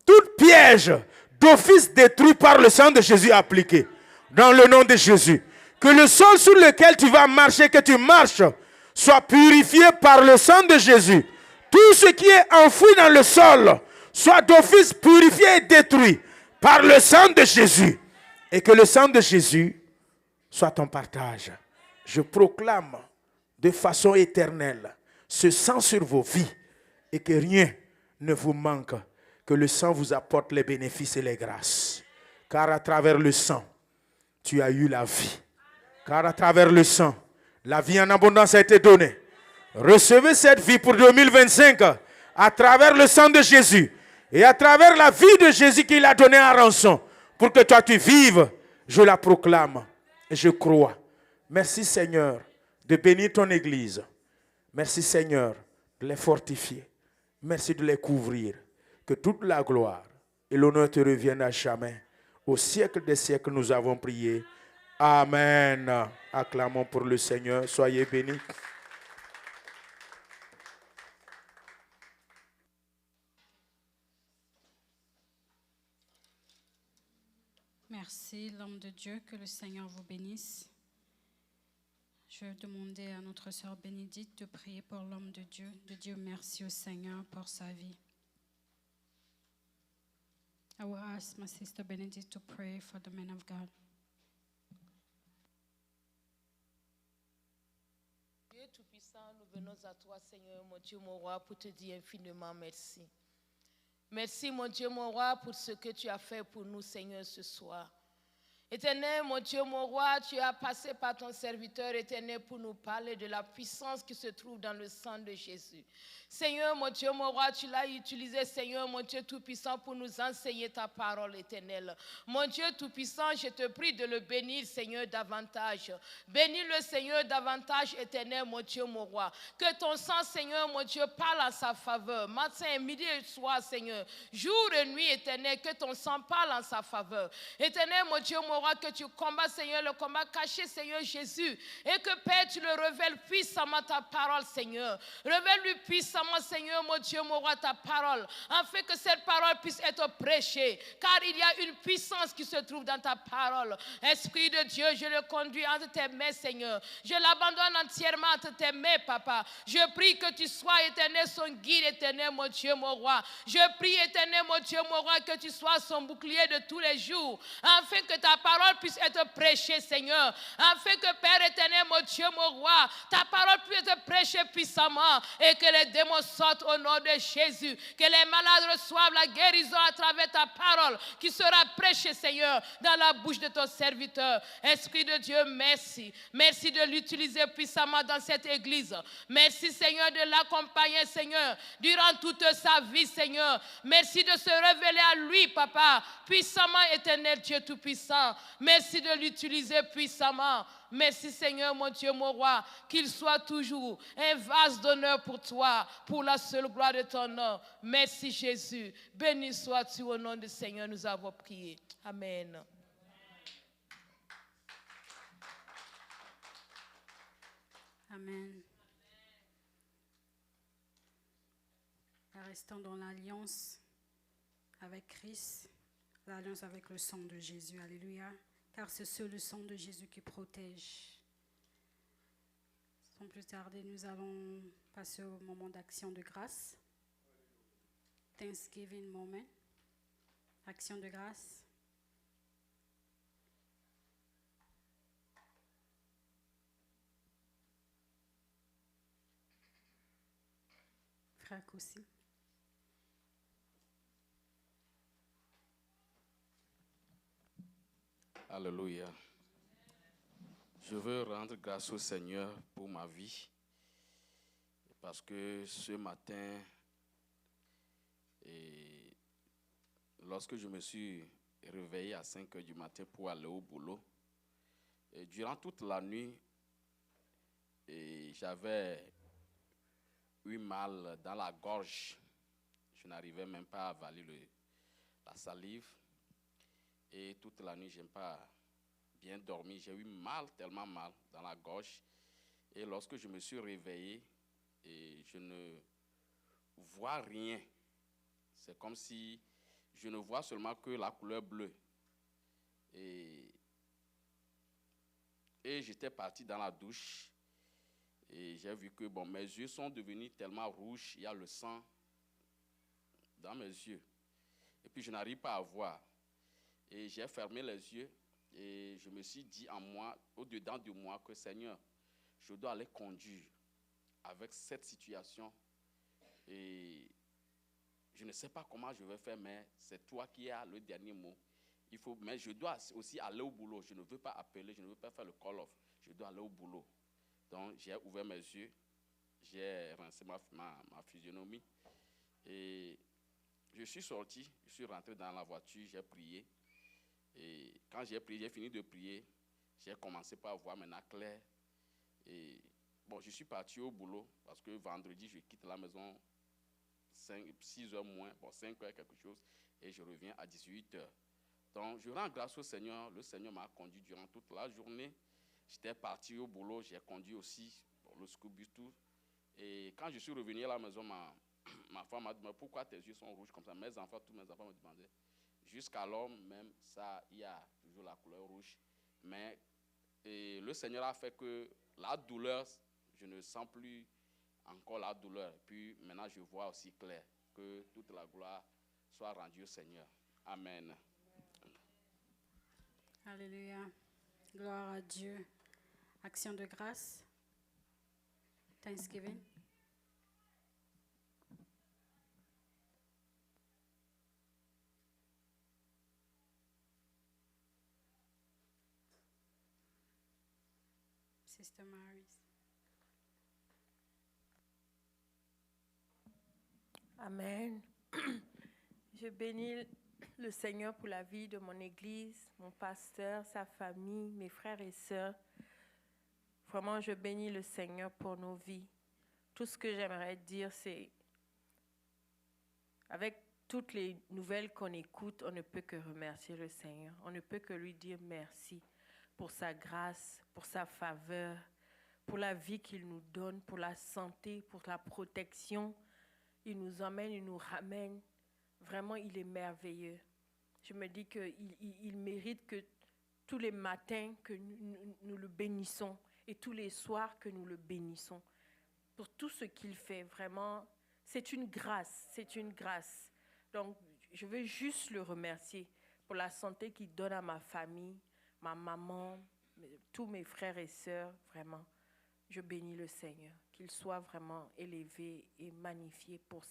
tout piège d'office détruit par le sang de Jésus appliqué. Dans le nom de Jésus. Que le sol sur lequel tu vas marcher, que tu marches, soit purifié par le sang de Jésus. Tout ce qui est enfoui dans le sol soit d'office purifié et détruit par le sang de Jésus. Et que le sang de Jésus soit ton partage. Je proclame de façon éternelle ce sang sur vos vies et que rien ne vous manque. Que le sang vous apporte les bénéfices et les grâces. Car à travers le sang, tu as eu la vie. Car à travers le sang, la vie en abondance a été donnée. Recevez cette vie pour 2025 à travers le sang de Jésus et à travers la vie de Jésus qu'il a donnée en rançon. Pour que toi tu vives, je la proclame. Et je crois. Merci Seigneur de bénir ton Église. Merci Seigneur de les fortifier. Merci de les couvrir. Que toute la gloire et l'honneur te reviennent à jamais. Au siècle des siècles, nous avons prié. Amen. Acclamons pour le Seigneur. Soyez bénis. Merci, l'homme de Dieu, que le Seigneur vous bénisse. Je vais demander à notre sœur Bénédicte de prier pour l'homme de Dieu, de dire merci au Seigneur pour sa vie. I will ask my sister Benedict to pray for the man of God. Dieu Tout-Puissant, nous venons à toi, Seigneur, mon Dieu, mon roi, pour te dire infiniment merci. Merci, mon Dieu, mon roi, pour ce que tu as fait pour nous, Seigneur, ce soir. Éternel, mon Dieu, mon roi, tu as passé par ton serviteur éternel pour nous parler de la puissance qui se trouve dans le sang de Jésus. Seigneur, mon Dieu, mon roi, tu l'as utilisé, Seigneur, mon Dieu Tout-Puissant, pour nous enseigner ta parole éternelle. Mon Dieu Tout-Puissant, je te prie de le bénir, Seigneur, davantage. Bénis le Seigneur davantage, éternel, mon Dieu, mon roi. Que ton sang, Seigneur, mon Dieu, parle en sa faveur. Matin, midi et soir, Seigneur. Jour et nuit, éternel, que ton sang parle en sa faveur. Éternel, mon Dieu, mon roi, que tu combats, Seigneur, le combat caché, Seigneur Jésus. Et que, Père, tu le révèles puissamment ta parole, Seigneur. Révèle-lui puissamment, Seigneur, mon Dieu, mon roi, ta parole, afin que cette parole puisse être prêchée. Car il y a une puissance qui se trouve dans ta parole. Esprit de Dieu, je le conduis entre tes mains, Seigneur. Je l'abandonne entièrement entre tes mains, Papa. Je prie que tu sois, Éternel, son guide, Éternel, mon Dieu, mon roi. Je prie, Éternel, mon Dieu, mon roi, que tu sois son bouclier de tous les jours, afin que ta parole puisse être prêchée, Seigneur. Afin que, Père éternel, mon Dieu, mon roi, ta parole puisse être prêchée puissamment et que les démons sortent au nom de Jésus. Que les malades reçoivent la guérison à travers ta parole qui sera prêchée, Seigneur, dans la bouche de ton serviteur. Esprit de Dieu, merci. Merci de l'utiliser puissamment dans cette église. Merci, Seigneur, de l'accompagner, Seigneur, durant toute sa vie, Seigneur. Merci de se révéler à lui, Papa, puissamment, éternel Dieu Tout-Puissant. Merci de l'utiliser puissamment. Merci, Seigneur, mon Dieu, mon roi, qu'il soit toujours un vase d'honneur pour toi, pour la seule gloire de ton nom. Merci, Jésus. Béni sois-tu au nom du Seigneur, nous avons prié. Amen. Amen. Restons dans l'alliance avec Christ, l'alliance avec le sang de Jésus. Alléluia. Car c'est seul le sang de Jésus qui protège. Sans plus tarder, nous allons passer au moment d'action de grâce. Thanksgiving moment. Action de grâce. Frère Koussi. Alléluia. Je veux rendre grâce au Seigneur pour ma vie. Parce que ce matin, lorsque je me suis réveillé à 5 heures du matin pour aller au boulot, et durant toute la nuit, j'avais eu mal dans la gorge. Je n'arrivais même pas à avaler la salive. Et toute la nuit, je n'ai pas bien dormi. J'ai eu mal, tellement mal dans la gorge. Et lorsque je me suis réveillé, je ne vois rien. C'est comme si je ne vois seulement que la couleur bleue. Et j'étais parti dans la douche. Et j'ai vu que mes yeux sont devenus tellement rouges. Il y a le sang dans mes yeux. Et puis je n'arrive pas à voir. Et j'ai fermé les yeux et je me suis dit en moi, au-dedans de moi, que Seigneur, je dois aller conduire avec cette situation. Et je ne sais pas comment je vais faire, mais c'est toi qui as le dernier mot. Mais je dois aussi aller au boulot. Je ne veux pas appeler, je ne veux pas faire le call-off. Je dois aller au boulot. Donc j'ai ouvert mes yeux, j'ai rincé ma physionomie. Et je suis sorti, je suis rentré dans la voiture, j'ai prié. Et quand j'ai prié, j'ai fini de prier, j'ai commencé par voir maintenant clair. Et je suis parti au boulot parce que vendredi, je quitte la maison 6 heures moins, 5 heures quelque chose, et je reviens à 18 heures. Donc, je rends grâce au Seigneur. Le Seigneur m'a conduit durant toute la journée. J'étais parti au boulot, j'ai conduit aussi le scooby tout. Et quand je suis revenu à la maison, ma femme m'a dit, mais pourquoi tes yeux sont rouges comme ça? Tous mes enfants me demandaient. Jusqu'alors même, il y a toujours la couleur rouge. Mais le Seigneur a fait que la douleur, je ne sens plus encore la douleur. Puis maintenant, je vois aussi clair. Que toute la gloire soit rendue au Seigneur. Amen. Alléluia. Gloire à Dieu. Action de grâce. Thanksgiving. Sister Mary's. Amen. Je bénis le Seigneur pour la vie de mon église, mon pasteur, sa famille, mes frères et sœurs. Vraiment, je bénis le Seigneur pour nos vies. Tout ce que j'aimerais dire, c'est avec toutes les nouvelles qu'on écoute, on ne peut que remercier le Seigneur. On ne peut que lui dire merci pour sa grâce, pour sa faveur, pour la vie qu'il nous donne, pour la santé, pour la protection. Il nous emmène, il nous ramène. Vraiment, il est merveilleux. Je me dis qu'il mérite que tous les matins que nous le bénissons et tous les soirs que nous le bénissons. Pour tout ce qu'il fait, vraiment, c'est une grâce, c'est une grâce. Donc, je veux juste le remercier pour la santé qu'il donne à ma famille, ma maman, tous mes frères et sœurs, vraiment. Je bénis le Seigneur, qu'il soit vraiment élevé et magnifié pour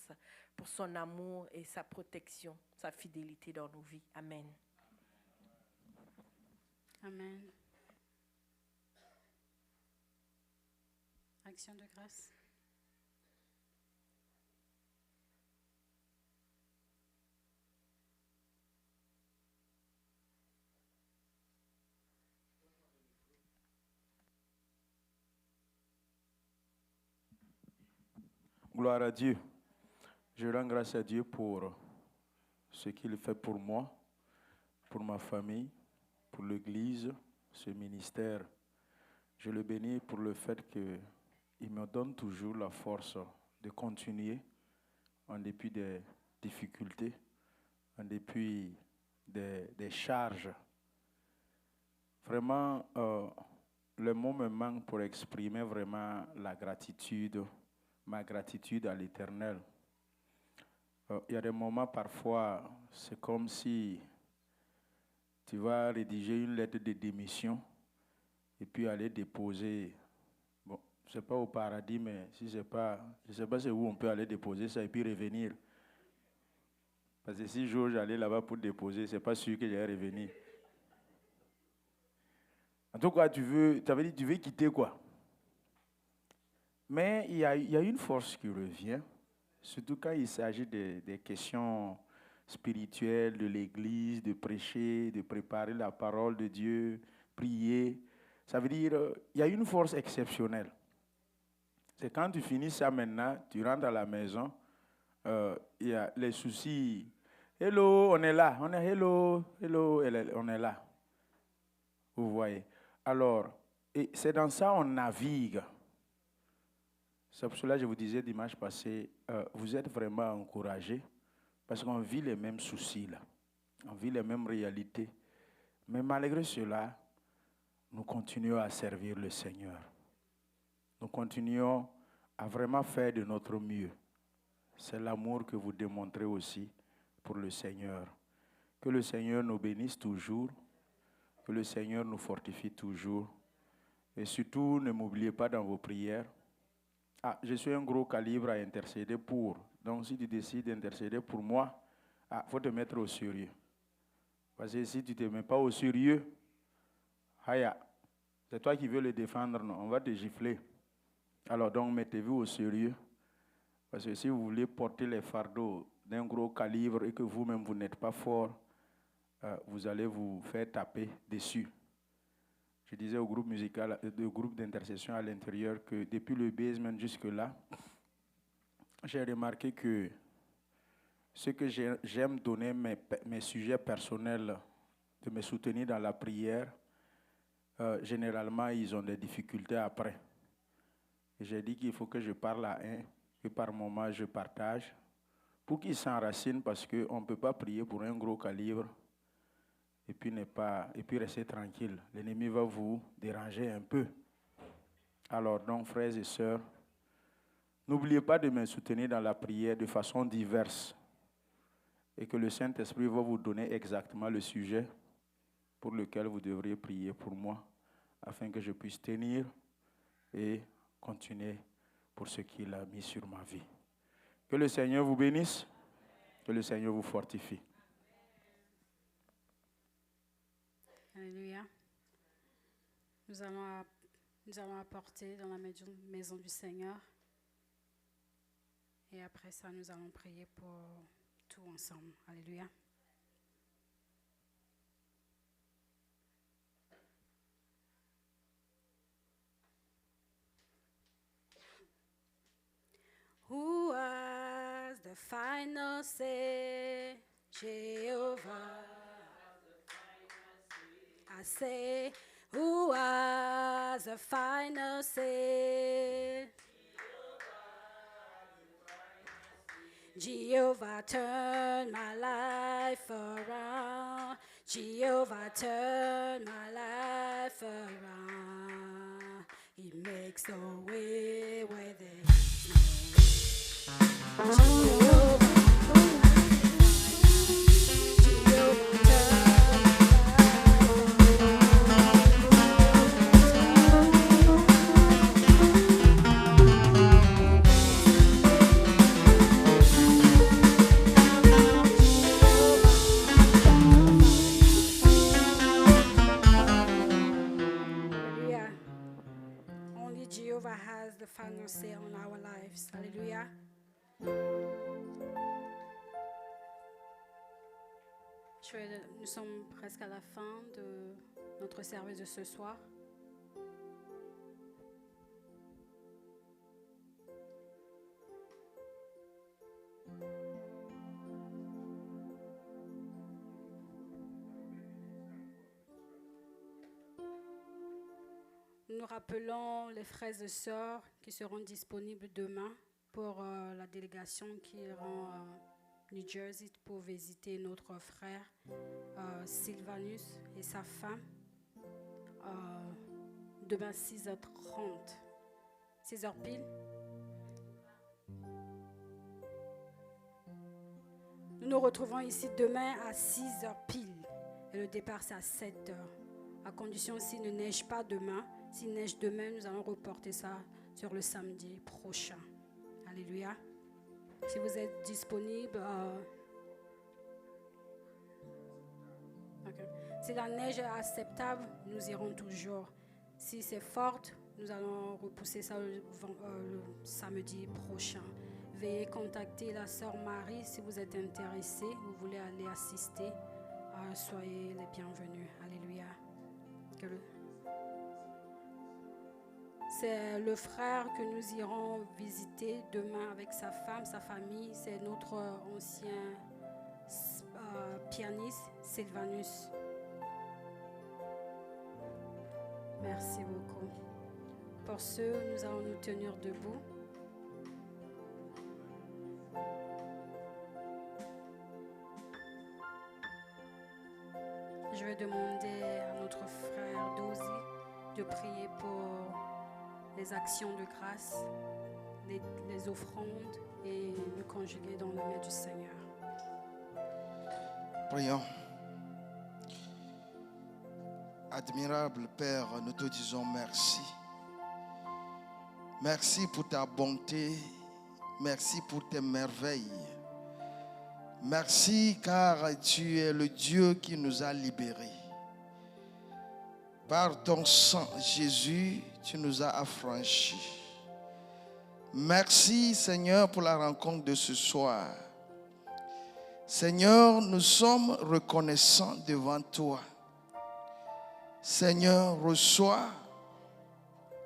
son amour et sa protection, sa fidélité dans nos vies. Amen. Amen. Action de grâce. Gloire à Dieu. Je rends grâce à Dieu pour ce qu'il fait pour moi, pour ma famille, pour l'Église, ce ministère. Je le bénis pour le fait qu'il me donne toujours la force de continuer en dépit des difficultés, en dépit des charges. Vraiment, le mot me manque pour exprimer vraiment la gratitude, ma gratitude à l'Éternel. Il y a des moments parfois, c'est comme si tu vas rédiger une lettre de démission et puis aller déposer, bon, c'est pas au paradis, mais si c'est pas, je ne sais pas c'est où on peut aller déposer ça et puis revenir. Parce que si j'allais là-bas pour déposer, c'est pas sûr que j'allais revenir. En tout cas, tu veux quitter quoi? Mais il y a une force qui revient, surtout quand il s'agit des questions spirituelles de l'Église, de prêcher, de préparer la parole de Dieu, prier. Ça veut dire il y a une force exceptionnelle. C'est quand tu finis ça maintenant, tu rentres à la maison, il y a les soucis. Hello, on est là. On est hello, on est là. Vous voyez. Alors, et c'est dans ça on navigue. C'est pour cela que je vous disais dimanche passé, vous êtes vraiment encouragés parce qu'on vit les mêmes soucis là. On vit les mêmes réalités. Mais malgré cela, nous continuons à servir le Seigneur. Nous continuons à vraiment faire de notre mieux. C'est l'amour que vous démontrez aussi pour le Seigneur. Que le Seigneur nous bénisse toujours. Que le Seigneur nous fortifie toujours. Et surtout, ne m'oubliez pas dans vos prières. Ah, je suis un gros calibre à intercéder pour. Donc, si tu décides d'intercéder pour moi, faut te mettre au sérieux. Parce que si tu ne te mets pas au sérieux, c'est toi qui veux le défendre, non? On va te gifler. Alors, donc, mettez-vous au sérieux. Parce que si vous voulez porter les fardeaux d'un gros calibre et que vous-même, vous n'êtes pas fort, vous allez vous faire taper dessus. Je disais au groupe musical, au groupe d'intercession à l'intérieur que depuis le basement jusque-là, j'ai remarqué que ce que j'aime donner mes sujets personnels, de me soutenir dans la prière, généralement, ils ont des difficultés après. Et j'ai dit qu'il faut que je parle à un, que par moment je partage, pour qu'ils s'enracinent parce qu'on ne peut pas prier pour un gros calibre et puis rester tranquille. L'ennemi va vous déranger un peu. Alors donc, frères et sœurs, n'oubliez pas de me soutenir dans la prière de façon diverse et que le Saint-Esprit va vous donner exactement le sujet pour lequel vous devriez prier pour moi afin que je puisse tenir et continuer pour ce qu'il a mis sur ma vie. Que le Seigneur vous bénisse, que le Seigneur vous fortifie. Alléluia. Nous allons apporter dans la maison du Seigneur. Et après ça, nous allons prier pour tout ensemble. Alléluia. Who was the final say? Jehovah. I say, who has the final say? Jehovah, turn my life around. Jehovah, turn my life around. He makes a way where there is no way. Jehovah. Jehovah has the final say on our lives. Alléluia. Nous sommes presque à la fin de notre service de ce soir. Nous rappelons les frères et sœurs qui seront disponibles demain pour la délégation qui ira à New Jersey pour visiter notre frère Sylvanus et sa femme. Demain 6h30. 6h pile. Nous nous retrouvons ici demain à 6h pile. Et le départ c'est à 7h. À condition s'il ne neige pas demain. S'il neige demain, nous allons reporter ça sur le samedi prochain. Alléluia. Si vous êtes disponible, si la neige est acceptable, nous irons toujours. Si c'est forte, nous allons repousser ça le samedi prochain. Veuillez contacter la sœur Marie si vous êtes intéressé, vous voulez aller assister. Soyez les bienvenus. Alléluia. C'est le frère que nous irons visiter demain avec sa femme, sa famille. C'est notre ancien pianiste, Sylvanus. Merci beaucoup. Pour ce, nous allons nous tenir debout. Je vais demander à notre frère Dozy de prier pour les actions de grâce, les offrandes et le conjuguer dans la main du Seigneur. Prions. Admirable Père, nous te disons merci. Merci pour ta bonté. Merci pour tes merveilles. Merci car tu es le Dieu qui nous a libérés. Par ton sang, Jésus, tu nous as affranchis. Merci, Seigneur, pour la rencontre de ce soir. Seigneur, nous sommes reconnaissants devant toi. Seigneur, reçois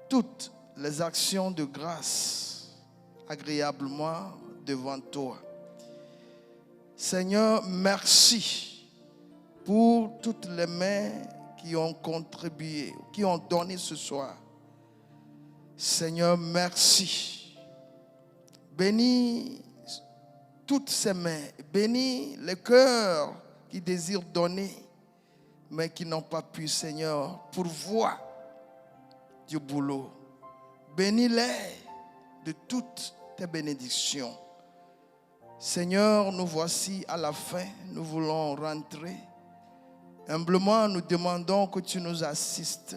toutes les actions de grâce agréablement devant toi. Seigneur, merci pour toutes les mains qui ont contribué, qui ont donné ce soir. Seigneur, merci. Bénis toutes ces mains. Bénis les cœurs qui désirent donner, mais qui n'ont pas pu, Seigneur, pourvoir du boulot. Bénis-les de toutes tes bénédictions. Seigneur, nous voici à la fin. Nous voulons rentrer. Humblement, nous demandons que tu nous assistes.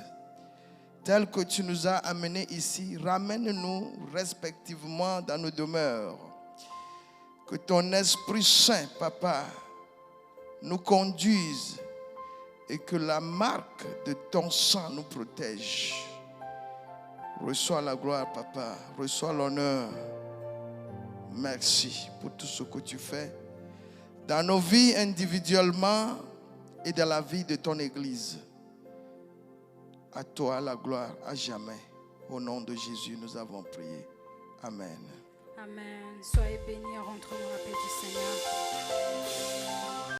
Tel que tu nous as amenés ici, ramène-nous respectivement dans nos demeures. Que ton Esprit Saint, Papa, nous conduise et que la marque de ton sang nous protège. Reçois la gloire, Papa. Reçois l'honneur. Merci pour tout ce que tu fais dans nos vies individuellement et dans la vie de ton Église. À toi la gloire à jamais. Au nom de Jésus, nous avons prié. Amen. Amen. Soyez bénis, rentrons dans la paix du Seigneur.